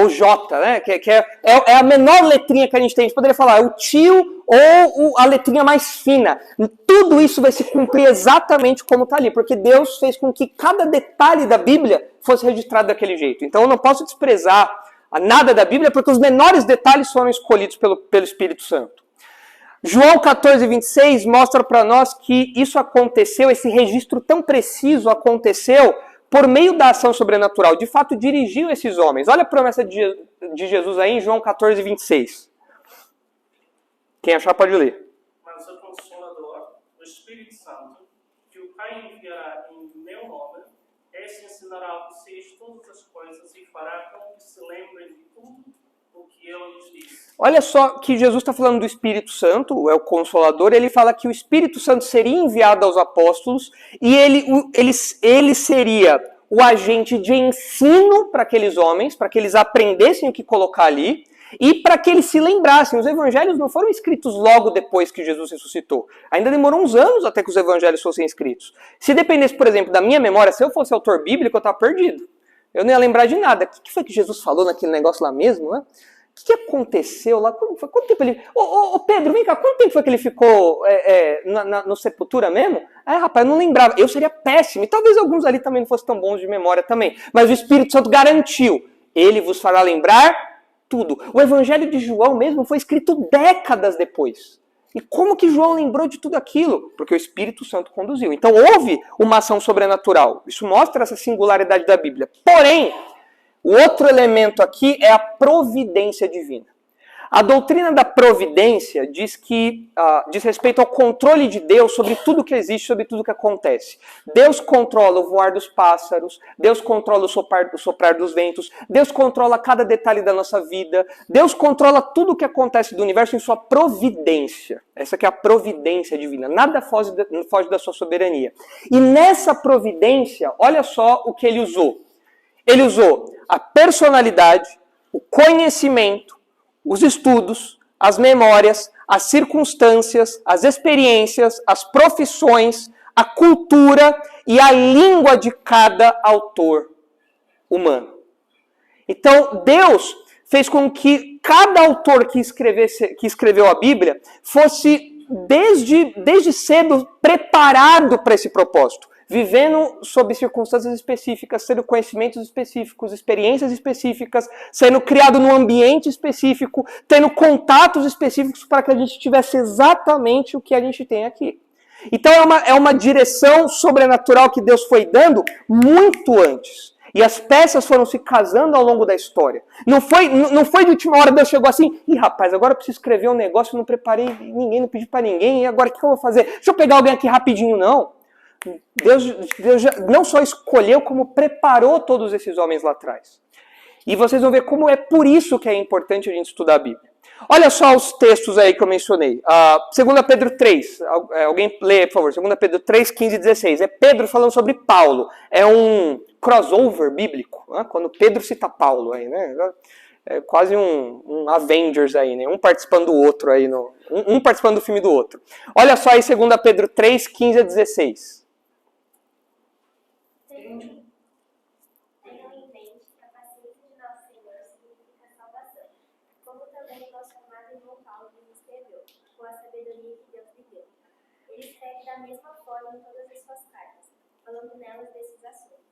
J, né? Que é a menor letrinha que a gente tem. A gente poderia falar o tio ou a letrinha mais fina. Tudo isso vai se cumprir exatamente como está ali, porque Deus fez com que cada detalhe da Bíblia fosse registrado daquele jeito. Então eu não posso desprezar nada da Bíblia, porque os menores detalhes foram escolhidos pelo Espírito Santo. João 14,26 mostra para nós que isso aconteceu, esse registro tão preciso aconteceu por meio da ação sobrenatural. De fato, dirigiu esses homens. Olha a promessa de Jesus aí em João 14,26. Quem achar pode ler. Mas o Consolador, o Espírito Santo, que o Pai enviará em meu nome, esse ensinará a vocês todas as coisas e fará com que se lembrem de tudo o que eu lhes disse. Olha só que Jesus está falando do Espírito Santo, é o Consolador. Ele fala que o Espírito Santo seria enviado aos apóstolos e ele seria o agente de ensino para aqueles homens, para que eles aprendessem o que colocar ali e para que eles se lembrassem. Os evangelhos não foram escritos logo depois que Jesus ressuscitou. Ainda demorou uns anos até que os evangelhos fossem escritos. Se dependesse, por exemplo, da minha memória, se eu fosse autor bíblico, eu estava perdido. Eu não ia lembrar de nada. O que foi que Jesus falou naquele negócio lá mesmo, né? O que aconteceu lá? Quanto tempo ele... Ô Pedro, vem cá, quanto tempo foi que ele ficou no Sepultura mesmo? Rapaz, eu não lembrava. Eu seria péssimo. E talvez alguns ali também não fossem tão bons de memória também. Mas o Espírito Santo garantiu. Ele vos fará lembrar tudo. O Evangelho de João mesmo foi escrito décadas depois. E como que João lembrou de tudo aquilo? Porque o Espírito Santo conduziu. Então houve uma ação sobrenatural. Isso mostra essa singularidade da Bíblia. Porém, o outro elemento aqui é a providência divina. A doutrina da providência diz respeito ao controle de Deus sobre tudo que existe, sobre tudo que acontece. Deus controla o voar dos pássaros, Deus controla o soprar dos ventos, Deus controla cada detalhe da nossa vida, Deus controla tudo o que acontece do universo em sua providência. Essa que é a providência divina. Nada foge da sua soberania. E nessa providência, olha só o que ele usou. Ele usou a personalidade, o conhecimento, os estudos, as memórias, as circunstâncias, as experiências, as profissões, a cultura e a língua de cada autor humano. Então, Deus fez com que cada autor que escreveu a Bíblia fosse, desde cedo, preparado para esse propósito. Vivendo sob circunstâncias específicas, tendo conhecimentos específicos, experiências específicas, sendo criado num ambiente específico, tendo contatos específicos para que a gente tivesse exatamente o que a gente tem aqui. Então é uma direção sobrenatural que Deus foi dando muito antes. E as peças foram se casando ao longo da história. Não foi de última hora, Deus chegou assim, rapaz, agora eu preciso escrever um negócio, não preparei ninguém, não pedi para ninguém, e agora o que eu vou fazer? Deixa eu pegar alguém aqui rapidinho, não. Deus já não só escolheu, como preparou todos esses homens lá atrás. E vocês vão ver como é por isso que é importante a gente estudar a Bíblia. Olha só os textos aí que eu mencionei. 2 Pedro 3. Alguém lê, por favor. 2 Pedro 3, 15 e 16. É Pedro falando sobre Paulo. É um crossover bíblico. Né? Quando Pedro cita Paulo. Aí, né? É quase um Avengers aí, né? Um participando do outro aí. Um participando do filme do outro. Olha só aí 2 Pedro 3, 15 a 16. Tenham em mente que a paciência de nosso Senhor mesma forma em todas as suas cartas, falando nelas desses assuntos.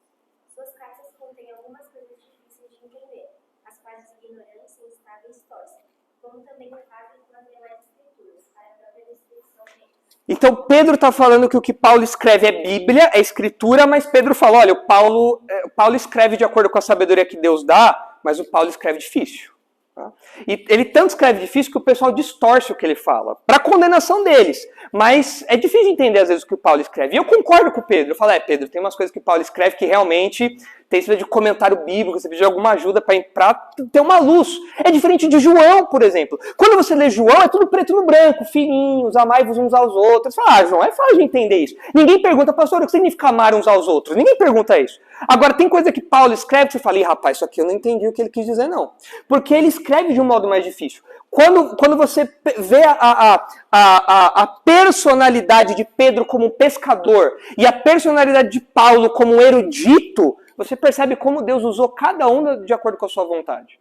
Suas cartas contêm algumas coisas difíceis de entender, as quais os ignorantes e instáveis torcem, como também o fazem com as demais escrituras, para a própria destruição deles. Então Pedro está falando que o que Paulo escreve é Bíblia, é Escritura, mas Pedro falou, olha, o Paulo escreve de acordo com a sabedoria que Deus dá, mas o Paulo escreve difícil. Tá? E ele tanto escreve difícil que o pessoal distorce o que ele fala, para condenação deles. Mas é difícil entender às vezes o que o Paulo escreve. E eu concordo com o Pedro. Eu falo, Pedro, tem umas coisas que o Paulo escreve que realmente tem de comentário bíblico, você precisa de alguma ajuda para ter uma luz. É diferente de João, por exemplo. Quando você lê João, é tudo preto no branco, filhinhos, amai-vos uns aos outros. Você fala, João, é fácil de entender isso. Ninguém pergunta, pastor, o que significa amar uns aos outros? Ninguém pergunta isso. Agora, tem coisa que Paulo escreve que você fala, rapaz, isso aqui eu não entendi o que ele quis dizer, não. Porque ele escreve de um modo mais difícil. Quando você vê a personalidade de Pedro como um pescador e a personalidade de Paulo como um erudito, você percebe como Deus usou cada um de acordo com a sua vontade.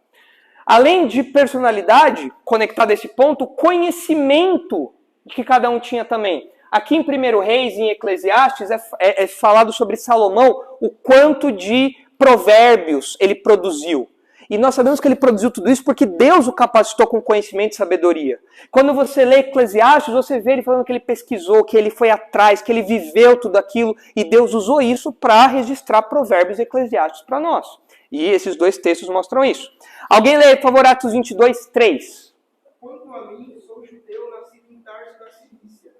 Além de personalidade, conectado a esse ponto, conhecimento que cada um tinha também. Aqui em 1 Reis e em Eclesiastes é falado sobre Salomão, o quanto de provérbios ele produziu. E nós sabemos que ele produziu tudo isso porque Deus o capacitou com conhecimento e sabedoria. Quando você lê Eclesiastes, você vê ele falando que ele pesquisou, que ele foi atrás, que ele viveu tudo aquilo. E Deus usou isso para registrar Provérbios e Eclesiastes para nós. E esses dois textos mostram isso. Alguém lê, por favor, Atos 22, 3. Quanto a mim, sou judeu, nascido em Tarso da Cilícia,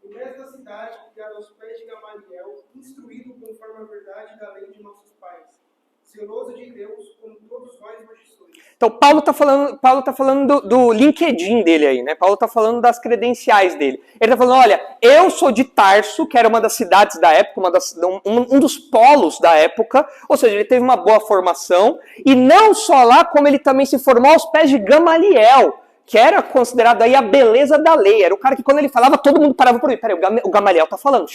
e nesta cidade, criado aos pés de Gamaliel, instruído conforme a verdade da lei de nossos pais, zeloso de Deus, como todos vós sois. Então, Paulo tá falando do LinkedIn dele aí, né? Paulo está falando das credenciais dele. Ele está falando, olha, eu sou de Tarso, que era uma das cidades da época, um dos polos da época, ou seja, ele teve uma boa formação, e não só lá, como ele também se formou aos pés de Gamaliel, que era considerado aí a beleza da lei. Era o cara que quando ele falava, todo mundo parava por aí. Peraí, o Gamaliel tá falando.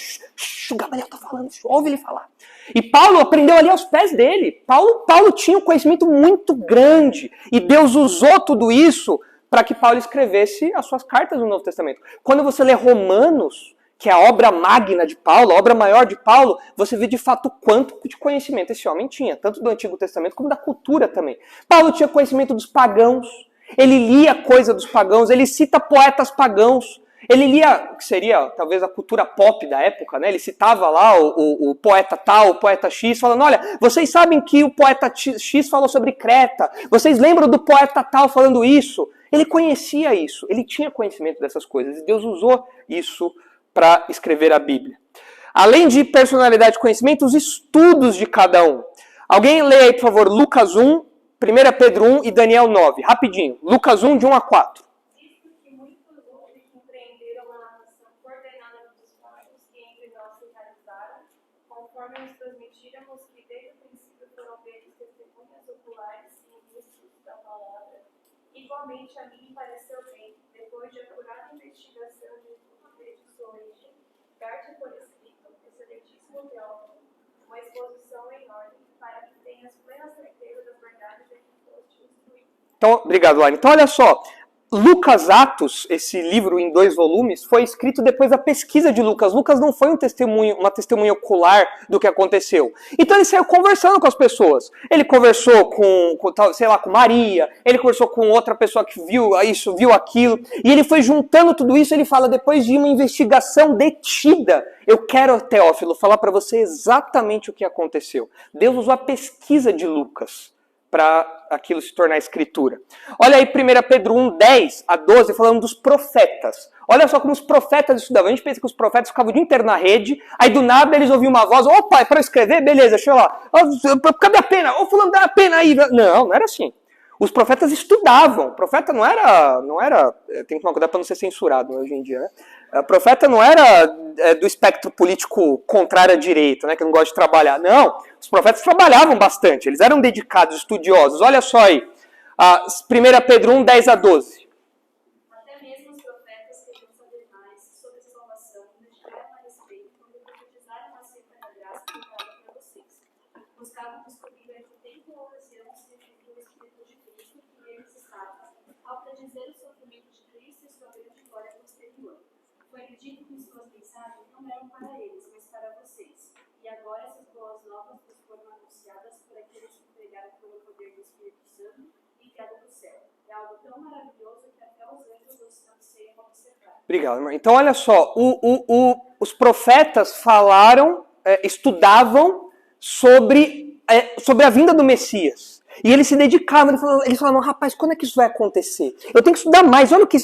O Gamaliel tá falando, ouve ele falar. E Paulo aprendeu ali aos pés dele. Paulo tinha um conhecimento muito grande. E Deus usou tudo isso para que Paulo escrevesse as suas cartas no Novo Testamento. Quando você lê Romanos, que é a obra magna de Paulo, a obra maior de Paulo, você vê de fato o quanto de conhecimento esse homem tinha. Tanto do Antigo Testamento como da cultura também. Paulo tinha conhecimento dos pagãos. Ele lia coisa dos pagãos, ele cita poetas pagãos, ele lia, que seria talvez a cultura pop da época, né? Ele citava lá o poeta tal, o poeta X, falando, olha, vocês sabem que o poeta X falou sobre Creta, vocês lembram do poeta tal falando isso? Ele conhecia isso, ele tinha conhecimento dessas coisas, e Deus usou isso para escrever a Bíblia. Além de personalidade e conhecimento, os estudos de cada um. Alguém lê aí, por favor, Lucas 1, 1 Pedro 1 e Daniel 9. Rapidinho. Lucas 1, de 1 a 4. Visto que muitos houve que compreenderam a narração coordenada dos fatos que entre nós se realizaram, conforme nos transmitíramos que desde o princípio foram feitas testemunhas oculares e ministros da palavra, igualmente a mim pareceu bem, depois de acurada investigação de tudo desde sua origem, dar-te por escrito, excelentíssimo teólogo, uma exposição em ordem, para que tenhas plena certeza das verdades de que foste instruído. Então, obrigado, Laine. Então, olha só. Lucas Atos, esse livro em 2 volumes, foi escrito depois da pesquisa de Lucas. Lucas não foi uma testemunha ocular do que aconteceu. Então ele saiu conversando com as pessoas. Ele conversou com Maria, ele conversou com outra pessoa que viu isso, viu aquilo, e ele foi juntando tudo isso. Ele fala, depois de uma investigação detida, eu quero, Teófilo, falar para você exatamente o que aconteceu. Deus usou a pesquisa de Lucas para aquilo se tornar escritura. Olha aí 1 Pedro 1, 10 a 12, falando dos profetas. Olha só como os profetas estudavam. A gente pensa que os profetas ficavam o dia inteiro na rede, aí do nada eles ouviam uma voz, opa, é para eu escrever? Beleza, deixa eu lá. Cadê a pena? Ô fulano, dá a pena aí. Não era assim. Os profetas estudavam. O profeta não era tem que tomar cuidado para não ser censurado hoje em dia, né? O profeta não era do espectro político contrário à direita, né, que não gosta de trabalhar. Não, os profetas trabalhavam bastante, eles eram dedicados, estudiosos. Olha só aí, 1 Pedro 1, 10 a 12. Até mesmo os profetas queriam saber mais sobre a salvação, investigaram a respeito quando profetizaram acerca da graça que dava para vocês. Buscavam descobrir a que tempo ou ocasião se referiu o Espírito de Cristo que eles estavam, ao predizer o sofrimento de Cristo e sua grande glória posterior. Foi-lhe dito que suas mensagens mensagem não eram para eles, mas para vocês. E agora essas boas novas nos foram anunciadas por aqueles que pregaram pelo poder do Espírito Santo e criado do céu. É algo tão maravilhoso que até os anjos anseiam observar. Obrigado, irmão. Então, olha só, os profetas falaram, estudavam sobre a vinda do Messias. E eles se dedicavam, eles falavam, rapaz, quando é que isso vai acontecer? Eu tenho que estudar mais, olha o que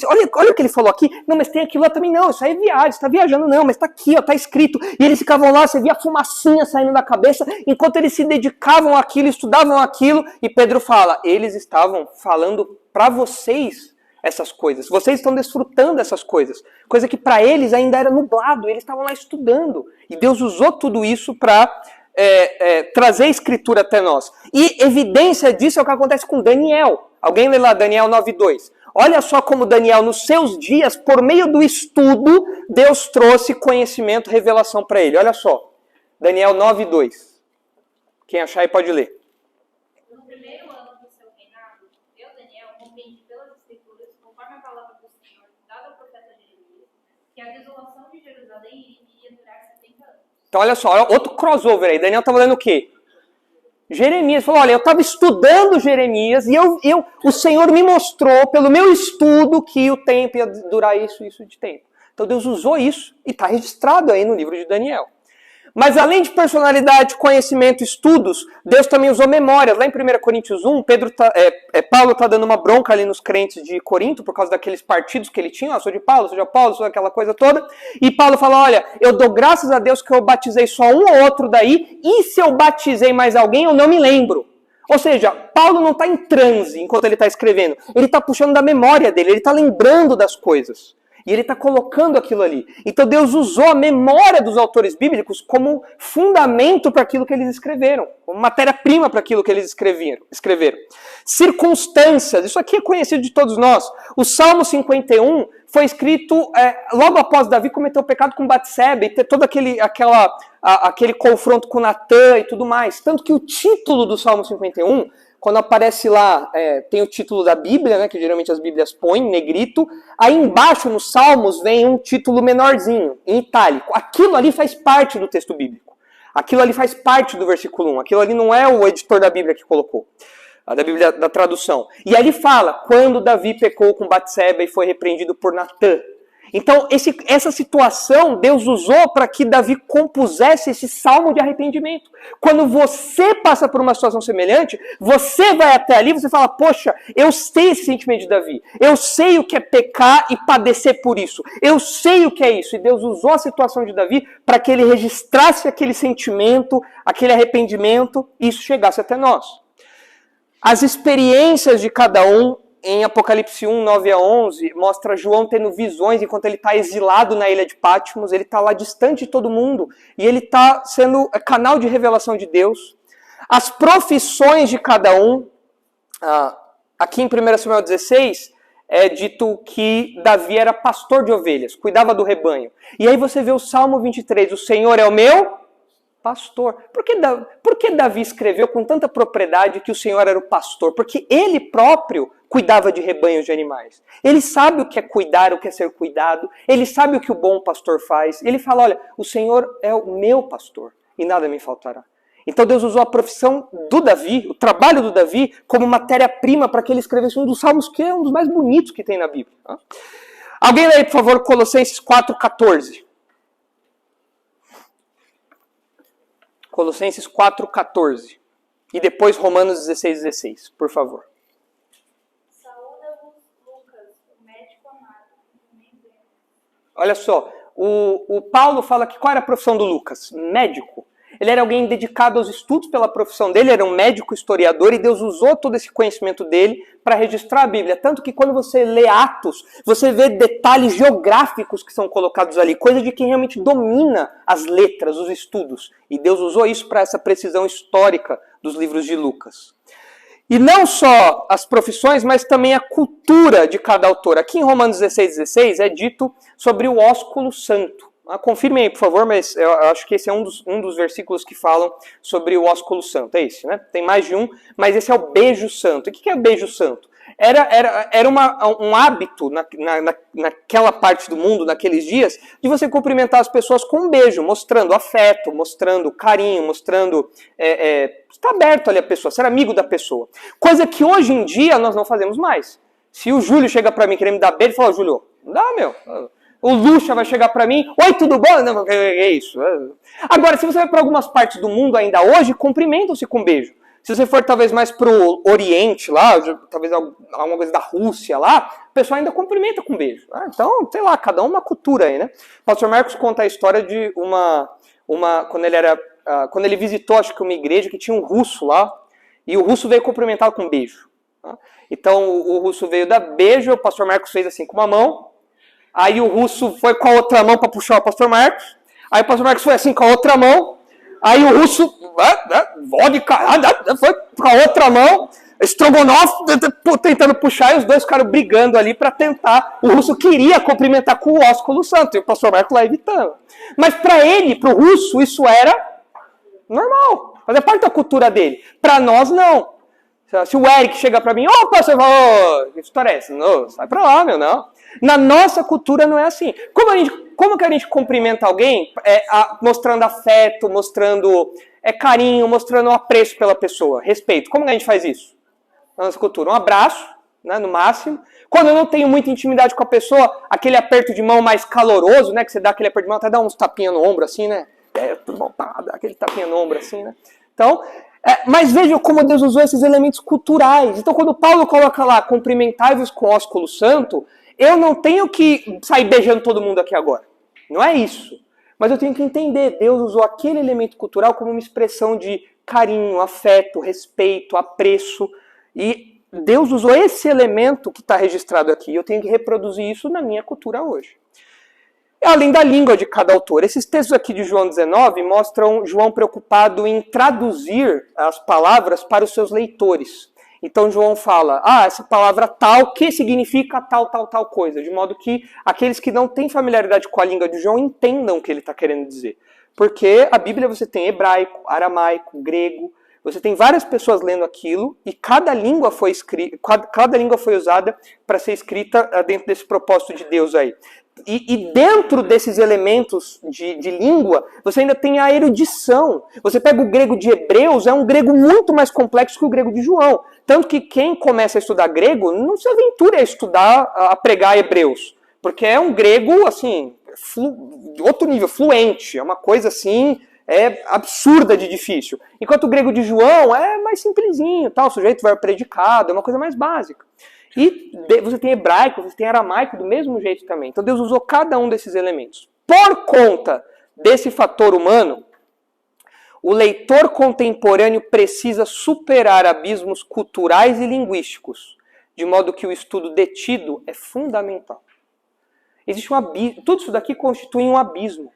ele falou aqui. Não, mas tem aquilo lá também, não, isso aí é viagem, você está viajando, não, mas está aqui, ó, está escrito. E eles ficavam lá, você via a fumacinha saindo da cabeça, enquanto eles se dedicavam àquilo, estudavam aquilo. E Pedro fala, eles estavam falando para vocês essas coisas. Vocês estão desfrutando dessas coisas. Coisa que para eles ainda era nublado, eles estavam lá estudando. E Deus usou tudo isso para trazer a escritura até nós. E evidência disso é o que acontece com Daniel. Alguém lê lá Daniel 9:2. Olha só como Daniel, nos seus dias, por meio do estudo, Deus trouxe conhecimento, revelação para ele. Olha só. Daniel 9:2. Quem achar aí pode ler. No primeiro ano do seu reinado, eu, Daniel, compreendi pelas escrituras, conforme a palavra do Senhor, dada ao profeta Jeremias, que a desolação de Jerusalém iria durar 70 anos. Então, olha só, outro crossover aí. Daniel estava lendo o quê? Jeremias. Falou, olha, eu estava estudando Jeremias e o Senhor me mostrou, pelo meu estudo, que o tempo ia durar isso de tempo. Então, Deus usou isso e está registrado aí no livro de Daniel. Mas além de personalidade, conhecimento, estudos, Deus também usou memórias. Lá em 1 Coríntios 1, Paulo está dando uma bronca ali nos crentes de Corinto, por causa daqueles partidos que ele tinha. Sou de Paulo, sou de Apolo, sou aquela coisa toda. E Paulo fala, olha, eu dou graças a Deus que eu batizei só um ou outro daí, e se eu batizei mais alguém, eu não me lembro. Ou seja, Paulo não está em transe enquanto ele está escrevendo. Ele está puxando da memória dele, ele está lembrando das coisas. E ele está colocando aquilo ali. Então Deus usou a memória dos autores bíblicos como fundamento para aquilo que eles escreveram. Como matéria-prima para aquilo que eles escreveram. Circunstâncias. Isso aqui é conhecido de todos nós. O Salmo 51 foi escrito logo após Davi cometer o pecado com Batseba e ter todo aquele confronto com Natã e tudo mais. Tanto que o título do Salmo 51... Quando aparece lá, tem o título da Bíblia, né, que geralmente as Bíblias põem, negrito. Aí embaixo, nos Salmos, vem um título menorzinho, em itálico. Aquilo ali faz parte do texto bíblico. Aquilo ali faz parte do versículo 1. Aquilo ali não é o editor da Bíblia que colocou. Da Bíblia, da tradução. E ali fala, quando Davi pecou com Batseba e foi repreendido por Natã. Então, essa situação Deus usou para que Davi compusesse esse salmo de arrependimento. Quando você passa por uma situação semelhante, você vai até ali e você fala, poxa, eu sei esse sentimento de Davi. Eu sei o que é pecar e padecer por isso. Eu sei o que é isso. E Deus usou a situação de Davi para que ele registrasse aquele sentimento, aquele arrependimento, e isso chegasse até nós. As experiências de cada um, em Apocalipse 1, 9-11, mostra João tendo visões enquanto ele está exilado na ilha de Patmos, ele está lá distante de todo mundo, e ele está sendo canal de revelação de Deus. As profissões de cada um, aqui em 1 Samuel 16, é dito que Davi era pastor de ovelhas, cuidava do rebanho. E aí você vê o Salmo 23, o Senhor é o meu pastor. Por que Davi escreveu com tanta propriedade que o Senhor era o pastor? Porque ele próprio cuidava de rebanhos de animais. Ele sabe o que é cuidar, o que é ser cuidado. Ele sabe o que o bom pastor faz. Ele fala, olha, o Senhor é o meu pastor e nada me faltará. Então Deus usou a profissão do Davi, o trabalho do Davi, como matéria-prima para que ele escrevesse um dos salmos que é um dos mais bonitos que tem na Bíblia. Alguém lê aí, por favor, Colossenses 4,14. Colossenses 4,14. E depois Romanos 16,16, por favor. Saúda-vos, Lucas, o médico amado. Olha só, o Paulo fala que qual era a profissão do Lucas? Médico. Ele era alguém dedicado aos estudos pela profissão dele, era um médico historiador, e Deus usou todo esse conhecimento dele para registrar a Bíblia. Tanto que quando você lê Atos, você vê detalhes geográficos que são colocados ali, coisa de quem realmente domina as letras, os estudos. E Deus usou isso para essa precisão histórica dos livros de Lucas. E não só as profissões, mas também a cultura de cada autor. Aqui em Romanos 16,16 é dito sobre o ósculo santo. Confirmem aí, por favor, mas eu acho que esse é um dos versículos que falam sobre o ósculo santo. É esse, né? Tem mais de um, mas esse é o beijo santo. E o que é o beijo santo? Era um hábito naquela parte do mundo, naqueles dias, de você cumprimentar as pessoas com um beijo, mostrando afeto, mostrando carinho, mostrando... está aberto ali a pessoa, ser amigo da pessoa. Coisa que hoje em dia nós não fazemos mais. Se o Júlio chega pra mim querendo me dar beijo, ele fala, Júlio, não dá, meu... O Lucha vai chegar pra mim, oi, tudo bom? Não, é isso. Agora, se você vai para algumas partes do mundo ainda hoje, cumprimentam-se com beijo. Se você for talvez mais pro Oriente lá, talvez alguma coisa da Rússia lá, o pessoal ainda cumprimenta com beijo. Então, sei lá, cada uma cultura aí, né? O pastor Marcos conta a história de quando ele visitou, acho que uma igreja que tinha um russo lá, e o russo veio cumprimentá-lo com beijo. Então, o russo veio dar beijo, o pastor Marcos fez assim com uma mão, aí o russo foi com a outra mão para puxar o pastor Marcos. Aí o pastor Marcos foi assim com a outra mão. Aí o russo foi com a outra mão. Estrogonofe tentando puxar e os dois ficaram brigando ali para tentar. O russo queria cumprimentar com o ósculo santo e o pastor Marcos lá evitando. Mas para ele, para o russo, isso era normal. Fazia parte da cultura dele. Para nós, não. Se o Eric chega para mim, opa, você fala, que história é essa? Não, sai para lá, meu, não. Na nossa cultura não é assim. Como que a gente cumprimenta alguém? Mostrando afeto, mostrando carinho, mostrando apreço pela pessoa, respeito. Como que a gente faz isso? Na nossa cultura, um abraço, né, no máximo. Quando eu não tenho muita intimidade com a pessoa, aquele aperto de mão mais caloroso, né, que você dá aquele aperto de mão, até dá uns tapinhas no ombro assim, né? Tudo bom, dá aquele tapinha no ombro assim, né? Então, mas vejam como Deus usou esses elementos culturais. Então, quando Paulo coloca lá, cumprimentai-vos com o ósculo santo, eu não tenho que sair beijando todo mundo aqui agora. Não é isso. Mas eu tenho que entender, Deus usou aquele elemento cultural como uma expressão de carinho, afeto, respeito, apreço. E Deus usou esse elemento que está registrado aqui. Eu tenho que reproduzir isso na minha cultura hoje. Além da língua de cada autor. Esses textos aqui de João 19 mostram João preocupado em traduzir as palavras para os seus leitores. Então João fala, essa palavra tal, que significa tal coisa. De modo que aqueles que não têm familiaridade com a língua de João entendam o que ele está querendo dizer. Porque a Bíblia você tem hebraico, aramaico, grego, você tem várias pessoas lendo aquilo e cada língua foi usada para ser escrita dentro desse propósito de Deus aí. E dentro desses elementos de língua, você ainda tem a erudição. Você pega o grego de Hebreus, é um grego muito mais complexo que o grego de João. Tanto que quem começa a estudar grego não se aventura a estudar, a pregar Hebreus. Porque é um grego, assim, outro nível, fluente. É uma coisa, assim, absurda de difícil. Enquanto o grego de João é mais simplesinho, tal, o sujeito vai predicado, é uma coisa mais básica. E você tem hebraico, você tem aramaico do mesmo jeito também. Então Deus usou cada um desses elementos. Por conta desse fator humano, o leitor contemporâneo precisa superar abismos culturais e linguísticos, de modo que o estudo detido é fundamental. Existe um abismo, tudo isso daqui constitui um abismo.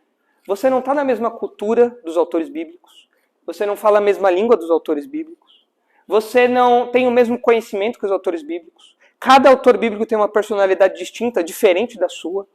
Você não está na mesma cultura dos autores bíblicos, você não fala a mesma língua dos autores bíblicos, você não tem o mesmo conhecimento que os autores bíblicos. Cada autor bíblico tem uma personalidade distinta, diferente da sua.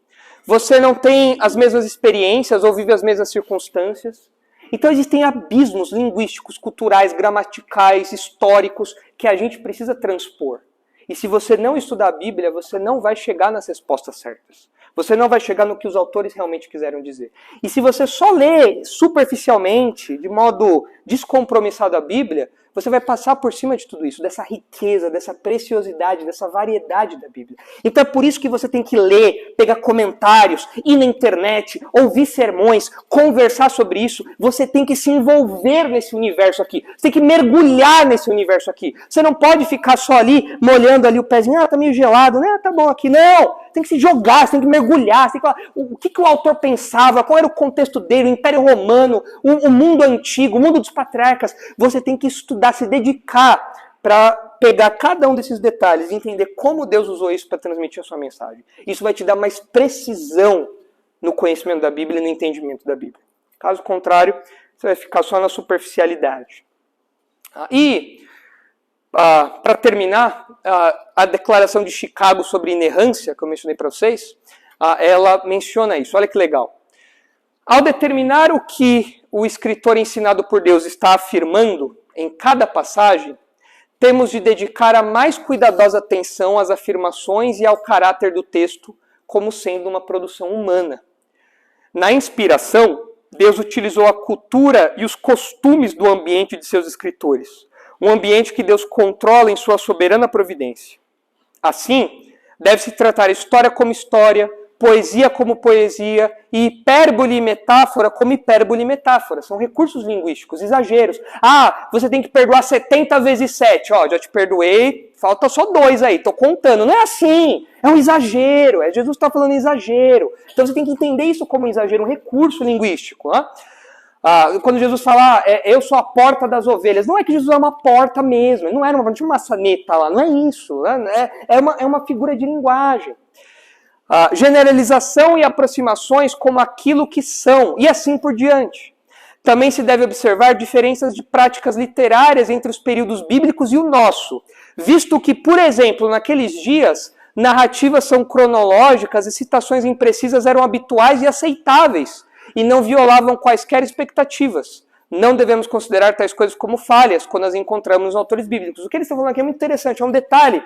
Você não tem as mesmas experiências ou vive as mesmas circunstâncias. Então existem abismos linguísticos, culturais, gramaticais, históricos que a gente precisa transpor. E se você não estudar a Bíblia, você não vai chegar nas respostas certas. Você não vai chegar no que os autores realmente quiseram dizer. E se você só lê superficialmente, de modo descompromissado a Bíblia, você vai passar por cima de tudo isso, dessa riqueza, dessa preciosidade, dessa variedade da Bíblia. Então é por isso que você tem que ler, pegar comentários, ir na internet, ouvir sermões, conversar sobre isso. Você tem que se envolver nesse universo aqui. Você tem que mergulhar nesse universo aqui. Você não pode ficar só ali, molhando ali o pezinho, tá meio gelado, né? Tá bom aqui. Não! Tem que se jogar, você tem que mergulhar, você tem que falar o que o autor pensava, qual era o contexto dele, o Império Romano, o mundo antigo, o mundo dos patriarcas. Você tem que estudar, se dedicar para pegar cada um desses detalhes e entender como Deus usou isso para transmitir a sua mensagem. Isso vai te dar mais precisão no conhecimento da Bíblia e no entendimento da Bíblia. Caso contrário, você vai ficar só na superficialidade. Para terminar, a Declaração de Chicago sobre inerrância, que eu mencionei para vocês, ela menciona isso. Olha que legal. Ao determinar o que o escritor ensinado por Deus está afirmando em cada passagem, temos de dedicar a mais cuidadosa atenção às afirmações e ao caráter do texto como sendo uma produção humana. Na inspiração, Deus utilizou a cultura e os costumes do ambiente de seus escritores, um ambiente que Deus controla em sua soberana providência. Assim, deve-se tratar história como história, poesia como poesia e hipérbole e metáfora como hipérbole e metáfora. São recursos linguísticos, exageros. Ah, você tem que perdoar 70 vezes 7. Ó, já te perdoei, falta só 2 aí, tô contando. Não é assim, é um exagero. Jesus está falando exagero. Então você tem que entender isso como um exagero, um recurso linguístico. Quando Jesus fala, eu sou a porta das ovelhas, não é que Jesus é uma porta mesmo, não tinha uma maçaneta lá, não é isso. É uma figura de linguagem. Generalização e aproximações como aquilo que são, e assim por diante. Também se deve observar diferenças de práticas literárias entre os períodos bíblicos e o nosso, visto que, por exemplo, naqueles dias, narrativas são cronológicas e citações imprecisas eram habituais e aceitáveis, e não violavam quaisquer expectativas. Não devemos considerar tais coisas como falhas quando as encontramos nos autores bíblicos. O que eles estão falando aqui é muito interessante, é um detalhe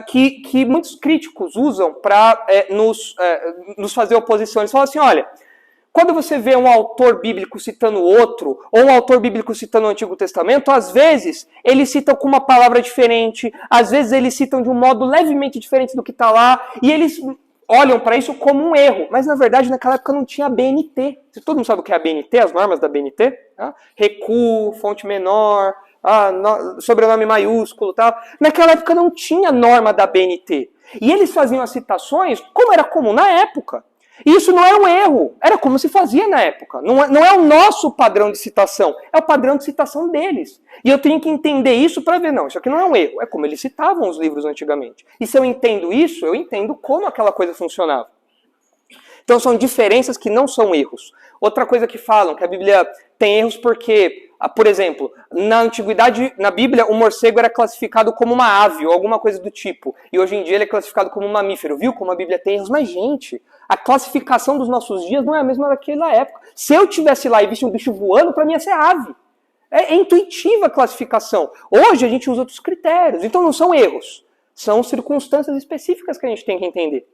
que muitos críticos usam para nos fazer oposição. Eles falam assim, olha, quando você vê um autor bíblico citando outro, ou um autor bíblico citando o Antigo Testamento, às vezes eles citam com uma palavra diferente, às vezes eles citam de um modo levemente diferente do que está lá, e eles olham para isso como um erro, mas na verdade naquela época não tinha BNT. Todo mundo sabe o que é a BNT, as normas da BNT? Recuo, fonte menor, sobrenome maiúsculo, tal. Naquela época não tinha norma da BNT. E eles faziam as citações como era comum na época. E isso não era um erro, era como se fazia na época. Não é o nosso padrão de citação, é o padrão de citação deles. E eu tenho que entender isso para ver, não, isso aqui não é um erro, é como eles citavam os livros antigamente. E se eu entendo isso, eu entendo como aquela coisa funcionava. Então são diferenças que não são erros. Outra coisa que falam, que a Bíblia tem erros porque, por exemplo, na antiguidade, na Bíblia, o morcego era classificado como uma ave ou alguma coisa do tipo. E hoje em dia ele é classificado como um mamífero. Viu como a Bíblia tem erros? Mas, gente, a classificação dos nossos dias não é a mesma daquela época. Se eu estivesse lá e visse um bicho voando, para mim ia ser ave. É intuitiva a classificação. Hoje a gente usa outros critérios. Então não são erros. São circunstâncias específicas que a gente tem que entender.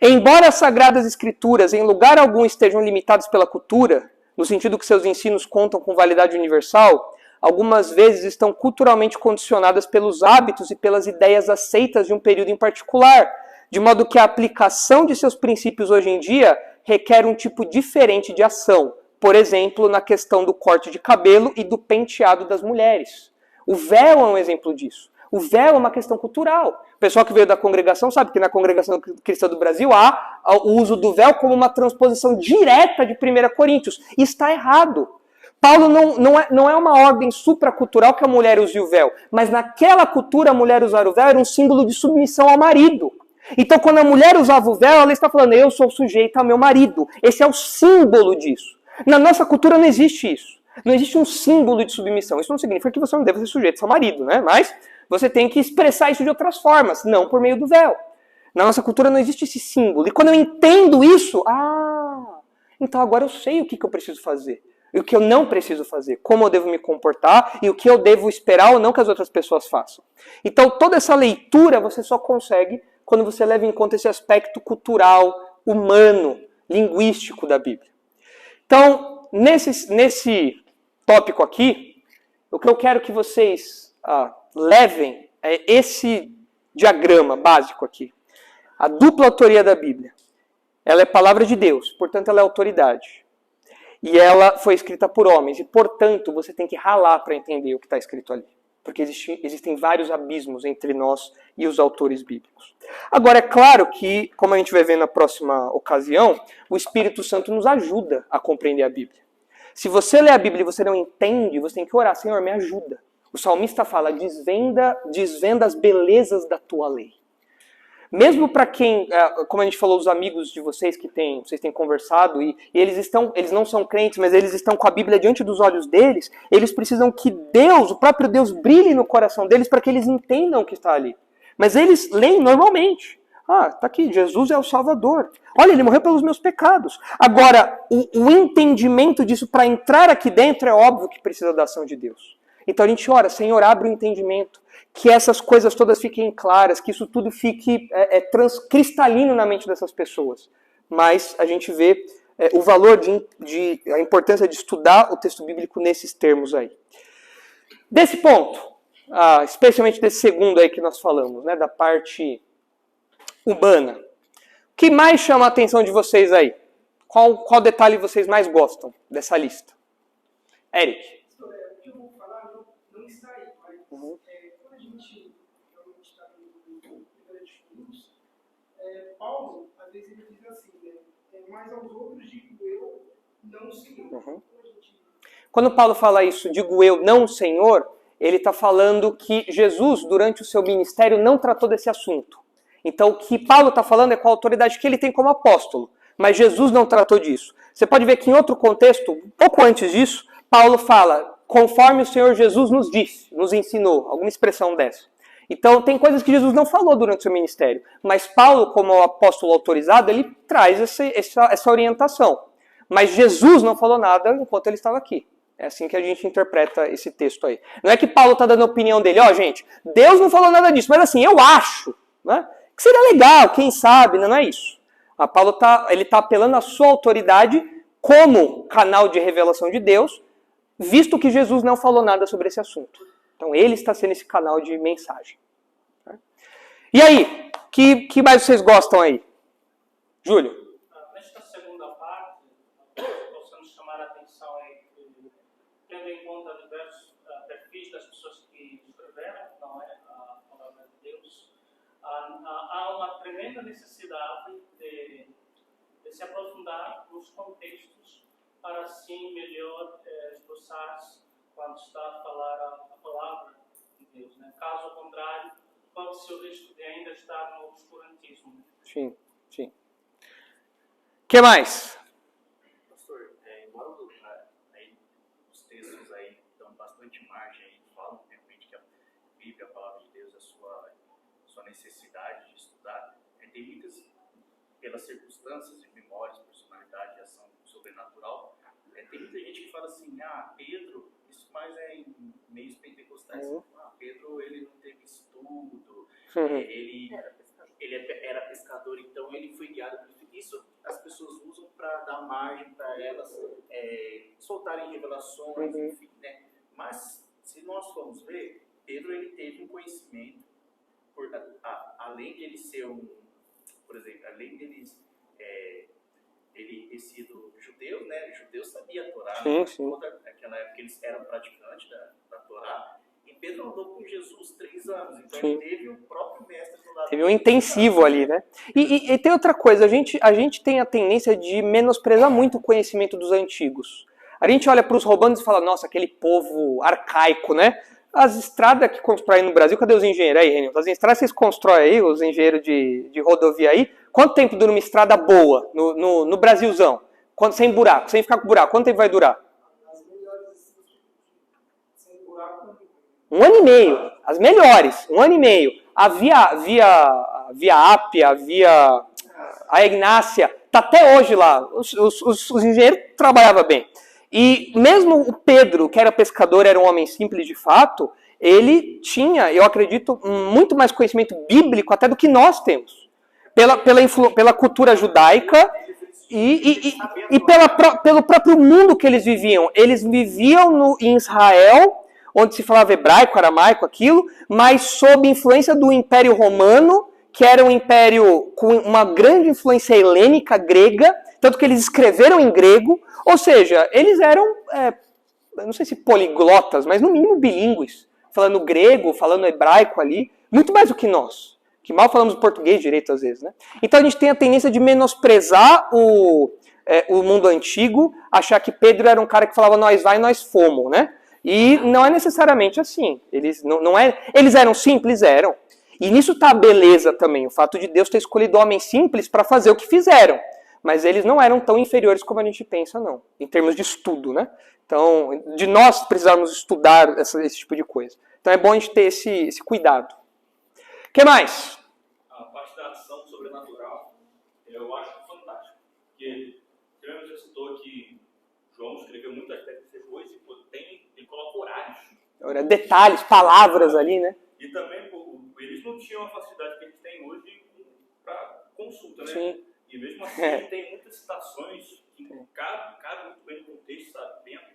Embora as Sagradas Escrituras em lugar algum estejam limitadas pela cultura, no sentido que seus ensinos contam com validade universal, algumas vezes estão culturalmente condicionadas pelos hábitos e pelas ideias aceitas de um período em particular, de modo que a aplicação de seus princípios hoje em dia requer um tipo diferente de ação, por exemplo, na questão do corte de cabelo e do penteado das mulheres. O véu é um exemplo disso. O véu é uma questão cultural. O pessoal que veio da congregação sabe que na congregação cristã do Brasil há o uso do véu como uma transposição direta de 1 Coríntios. E está errado. Paulo não é uma ordem supracultural que a mulher use o véu, mas naquela cultura a mulher usar o véu era um símbolo de submissão ao marido. Então quando a mulher usava o véu, ela está falando, eu sou sujeita ao meu marido. Esse é o símbolo disso. Na nossa cultura não existe isso. Não existe um símbolo de submissão. Isso não significa que você não deve ser sujeito ao seu marido, né? Mas você tem que expressar isso de outras formas, não por meio do véu. Na nossa cultura não existe esse símbolo. E quando eu entendo isso, então agora eu sei o que eu preciso fazer. E o que eu não preciso fazer. Como eu devo me comportar e o que eu devo esperar ou não que as outras pessoas façam. Então toda essa leitura você só consegue quando você leva em conta esse aspecto cultural, humano, linguístico da Bíblia. Então, nesse tópico aqui, o que eu quero que vocês levem é esse diagrama básico aqui. A dupla autoria da Bíblia. Ela é palavra de Deus, portanto ela é autoridade. E ela foi escrita por homens, e portanto você tem que ralar para entender o que está escrito ali. Porque existem vários abismos entre nós e os autores bíblicos. Agora, é claro que, como a gente vai ver na próxima ocasião, o Espírito Santo nos ajuda a compreender a Bíblia. Se você lê a Bíblia e você não entende, você tem que orar, Senhor, me ajuda. O salmista fala, desvenda as belezas da tua lei. Mesmo para quem, como a gente falou, os amigos de vocês que vocês têm conversado, e eles não são crentes, mas eles estão com a Bíblia diante dos olhos deles, eles precisam que Deus, o próprio Deus, brilhe no coração deles para que eles entendam o que está ali. Mas eles leem normalmente. Ah, tá aqui, Jesus é o Salvador. Olha, ele morreu pelos meus pecados. Agora, o entendimento disso para entrar aqui dentro é óbvio que precisa da ação de Deus. Então a gente ora, Senhor, abre o entendimento, que essas coisas todas fiquem claras, que isso tudo fique cristalino na mente dessas pessoas. Mas a gente vê o valor a importância de estudar o texto bíblico nesses termos aí. Desse ponto, especialmente desse segundo aí que nós falamos, né, da parte urbana. O que mais chama a atenção de vocês aí? Qual detalhe vocês mais gostam dessa lista? Eric. O que eu vou falar não está aí, mas quando a gente realmente está lendo Primeira de Coríntios, Paulo, às vezes ele diz assim, né? Mas aos outros digo eu, não Senhor. Quando Paulo fala isso, digo eu, não Senhor, ele está falando que Jesus, durante o seu ministério, não tratou desse assunto. Então, o que Paulo está falando é com a autoridade que ele tem como apóstolo. Mas Jesus não tratou disso. Você pode ver que em outro contexto, um pouco antes disso, Paulo fala, conforme o Senhor Jesus nos disse, nos ensinou, alguma expressão dessa. Então, tem coisas que Jesus não falou durante o seu ministério. Mas Paulo, como apóstolo autorizado, ele traz essa orientação. Mas Jesus não falou nada enquanto ele estava aqui. É assim que a gente interpreta esse texto aí. Não é que Paulo está dando a opinião dele, gente, Deus não falou nada disso, mas assim, eu acho, né? Que seria legal, quem sabe, não é isso. Paulo está apelando à sua autoridade como canal de revelação de Deus, visto que Jesus não falou nada sobre esse assunto. Então ele está sendo esse canal de mensagem. E aí, que mais vocês gostam aí? Júlio? Nesta segunda parte, possamos chamar a atenção aí que, tendo em conta diversos perfis das pessoas que escreveram, não é, a palavra de Deus, há uma tremenda necessidade de se aprofundar nos contextos para assim melhor esboçar quando está a falar a palavra de Deus. Né? Caso contrário, pode ser o risco de ainda estar no obscurantismo. Sim, sim. O que mais? Pastor, embora os textos aí dão bastante margem e falam realmente que a Bíblia, a palavra de Deus, a sua necessidade de estudar, tem muitas, pelas circunstâncias de memórias, personalidade e ação sobrenatural, tem muita gente que fala assim, Pedro, isso mais é em meios pentecostais, Pedro ele não teve estudo, ele era pescador, então ele foi guiado por isso. As pessoas usam para dar margem para elas soltarem revelações, enfim, né? Mas se nós formos ver, Pedro ele teve um conhecimento, além de ele ser por exemplo, além dele ter sido judeu, né? Judeu sabia a Torá, toda aquela época eles eram praticantes da Torá. E Pedro andou com Jesus 3 anos, então ele teve o próprio mestre do lado. Teve um intensivo ali, né? E tem outra coisa, a gente tem a tendência de menosprezar muito o conhecimento dos antigos. A gente olha para os romanos e fala, nossa, aquele povo arcaico, né? As estradas que constroem no Brasil, cadê os engenheiros aí, Renilton? As estradas que vocês constroem aí, os engenheiros de rodovia aí, quanto tempo dura uma estrada boa no Brasilzão? Sem buraco, sem ficar com buraco, quanto tempo vai durar? As melhores, sem buraco. 1 ano e meio, as melhores, 1 ano e meio. A Via Ápia, a Ignácia, tá até hoje lá, os engenheiros trabalhavam bem. E mesmo o Pedro, que era pescador, era um homem simples de fato, ele tinha, eu acredito, muito mais conhecimento bíblico até do que nós temos. Pela cultura judaica e pelo próprio mundo que eles viviam. Eles viviam em Israel, onde se falava hebraico, aramaico, aquilo, mas sob influência do Império Romano, que era um império com uma grande influência helênica, grega, tanto que eles escreveram em grego, ou seja, eles eram, não sei se poliglotas, mas no mínimo bilíngues, falando grego, falando hebraico ali, muito mais do que nós, que mal falamos português direito às vezes, né? Então a gente tem a tendência de menosprezar o mundo antigo, achar que Pedro era um cara que falava nós vai, nós fomos, né? E não é necessariamente assim. Eles eram simples, eram. E nisso está a beleza também, o fato de Deus ter escolhido homens simples para fazer o que fizeram. Mas eles não eram tão inferiores como a gente pensa, não, em termos de estudo, né? Então, de nós precisarmos estudar esse tipo de coisa. Então é bom a gente ter esse cuidado. O que mais? A parte da ação sobre porque você já citou que João escreveu muitas coisas depois e ele coloca horários. Detalhes, palavras ali, né? E também eles não tinham a facilidade que eles têm hoje para consulta, né? Sim. E mesmo assim tem muitas citações que cabem muito bem no contexto, sabendo.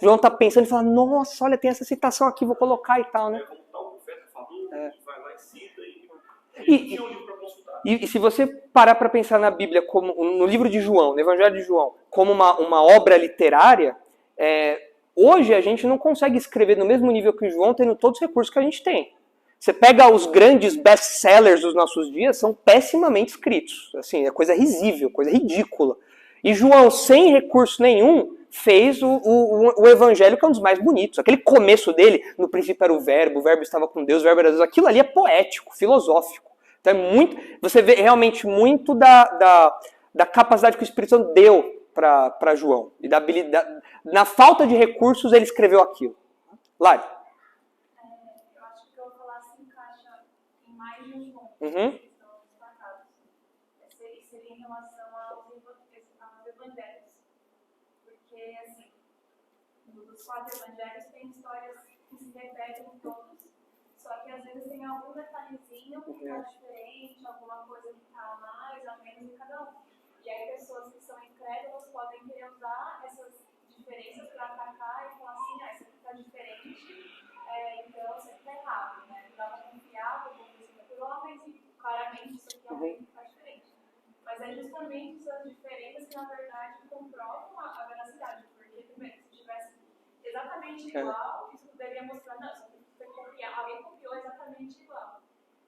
João tá pensando e fala, nossa, olha, tem essa citação aqui, vou colocar e tal, né? Como tal profeta falou, vai lá e cita e tinha um livro para consultar. E se você parar para pensar na Bíblia, como no livro de João, no Evangelho de João, como uma obra literária, hoje a gente não consegue escrever no mesmo nível que o João, tendo todos os recursos que a gente tem. Você pega os grandes best-sellers dos nossos dias, são pessimamente escritos. Assim, é coisa risível, coisa ridícula. E João, sem recurso nenhum, fez o Evangelho, que é um dos mais bonitos. Aquele começo dele, no princípio era o Verbo estava com Deus, o Verbo era Deus. Aquilo ali é poético, filosófico. Então você vê realmente muito da capacidade que o Espírito Santo deu para João. E da habilidade, na falta de recursos, ele escreveu aquilo. Lari. Eu acho que o que eu vou falar se encaixa em mais de um ponto. Uhum. Que estão destacados. Seria em relação aos evangelhos. Porque, assim, dos 4 evangelhos tem histórias que se repetem em todos, só que às vezes tem algum detalhezinho que está diferente, alguma coisa que está mais ou menos em cada um. E aí pessoas que são incrédulas podem querer usar essas diferenças para atacar e falar assim, isso aqui está diferente, então isso aqui está errado, né? Não dá para confiar, vou confiar por homens e claramente isso aqui é algo que está diferente. Mas é justamente essas diferenças que na verdade comprovam a veracidade, porque primeiro, se tivesse exatamente igual, isso poderia mostrar, não, isso aqui foi copiar, alguém copiou exatamente igual.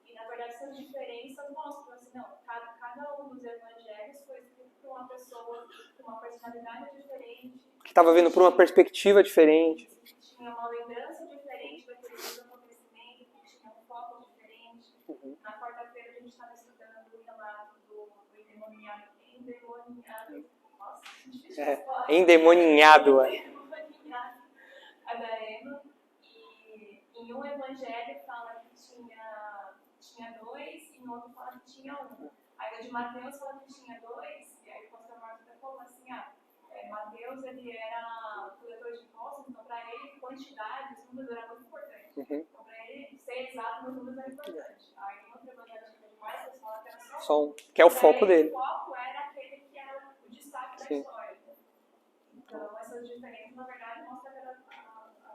E na verdade essas diferenças mostram assim, não, cada um dos evangelhos foi escrito por uma pessoa com uma personalidade diferente, Que estava vindo por uma perspectiva diferente. Tinha uma lembrança diferente daquele acontecimento, que tinha um foco diferente. Na quarta-feira a gente estava estudando o relato do endemoniado. Nossa, difícil de falar. Endemoninhado. A da Ema. E em um evangelho fala que tinha 2, e no outro fala que tinha 1. Aí o de Mateus fala que tinha 2, e aí o pastor Marcos até falou assim, Mateus ele era coletor de impostos, então para ele quantidade, os números eram muito importantes. Então para ele ser exato nos números era importante. Aí em outro evangelho de Marcos fala que era só 1. Que é o foco dele. O foco era aquele que era o destaque da história. Então essas diferenças na verdade mostram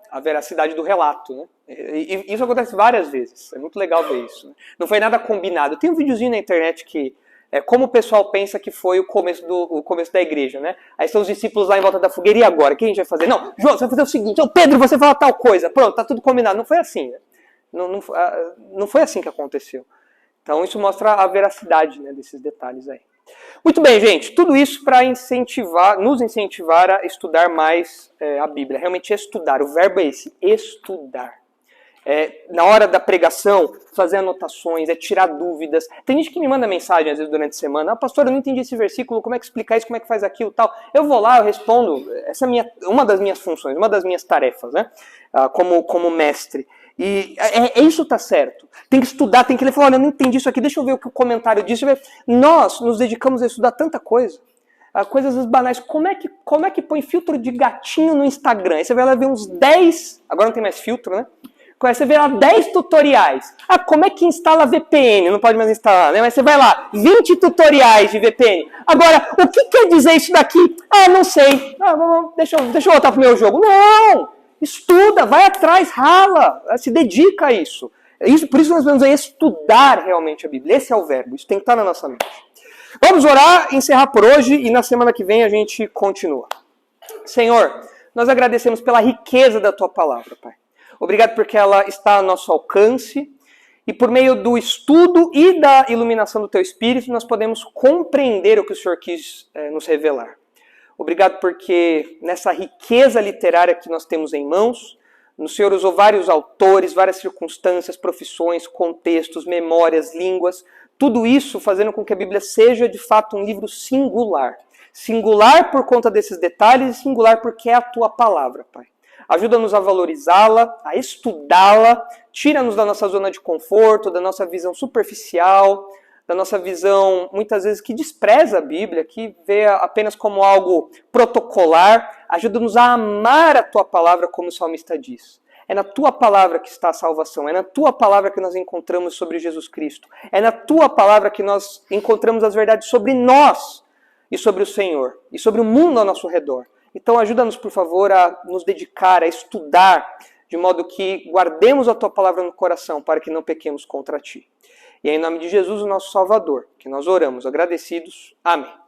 a veracidade do relato, né? E isso acontece várias vezes. É muito legal ver isso. Né? Não foi nada combinado. Tem um videozinho na internet que como o pessoal pensa que foi o começo da igreja, né? Aí estão os discípulos lá em volta da fogueira, e agora? O que a gente vai fazer? Não, João, você vai fazer o seguinte, Pedro, você fala tal coisa, pronto, tá tudo combinado. Não foi assim, né? Não foi assim que aconteceu. Então isso mostra a veracidade, né, desses detalhes aí. Muito bem, gente, tudo isso para nos incentivar a estudar mais a Bíblia, realmente estudar. O verbo é esse, estudar. Na hora da pregação, fazer anotações, tirar dúvidas. Tem gente que me manda mensagem, às vezes, durante a semana. Pastor, eu não entendi esse versículo, como é que explicar isso, como é que faz aquilo e tal. Eu vou lá, eu respondo. Essa é uma das minhas funções, uma das minhas tarefas, né? Como mestre. E isso tá certo. Tem que estudar, tem que ler. Falar, olha, eu não entendi isso aqui, deixa eu ver o que o comentário diz. Nós nos dedicamos a estudar tanta coisa. Coisas banais. Como é que põe filtro de gatinho no Instagram? Aí você vai lá ver uns 10... Agora não tem mais filtro, né? Você vê lá 10 tutoriais. Como é que instala VPN? Não pode mais instalar, né? Mas você vai lá, 20 tutoriais de VPN. Agora, o que quer dizer isso daqui? Não sei. Deixa eu voltar pro meu jogo. Não! Estuda, vai atrás, rala, se dedica a isso. Por isso nós vamos estudar realmente a Bíblia. Esse é o verbo, isso tem que estar na nossa mente. Vamos orar, encerrar por hoje e na semana que vem a gente continua. Senhor, nós agradecemos pela riqueza da Tua palavra, Pai. Obrigado porque ela está ao nosso alcance e por meio do estudo e da iluminação do Teu Espírito nós podemos compreender o que o Senhor quis nos revelar. Obrigado porque nessa riqueza literária que nós temos em mãos, o Senhor usou vários autores, várias circunstâncias, profissões, contextos, memórias, línguas, tudo isso fazendo com que a Bíblia seja de fato um livro singular. Singular por conta desses detalhes e singular porque é a Tua palavra, Pai. Ajuda-nos a valorizá-la, a estudá-la, tira-nos da nossa zona de conforto, da nossa visão superficial, da nossa visão, muitas vezes, que despreza a Bíblia, que vê apenas como algo protocolar. Ajuda-nos a amar a Tua palavra, como o salmista diz. É na Tua palavra que está a salvação, é na Tua palavra que nós encontramos sobre Jesus Cristo, é na Tua palavra que nós encontramos as verdades sobre nós e sobre o Senhor, e sobre o mundo ao nosso redor. Então ajuda-nos, por favor, a nos dedicar, a estudar, de modo que guardemos a Tua palavra no coração, para que não pequemos contra Ti. E é em nome de Jesus, o nosso Salvador, que nós oramos agradecidos. Amém.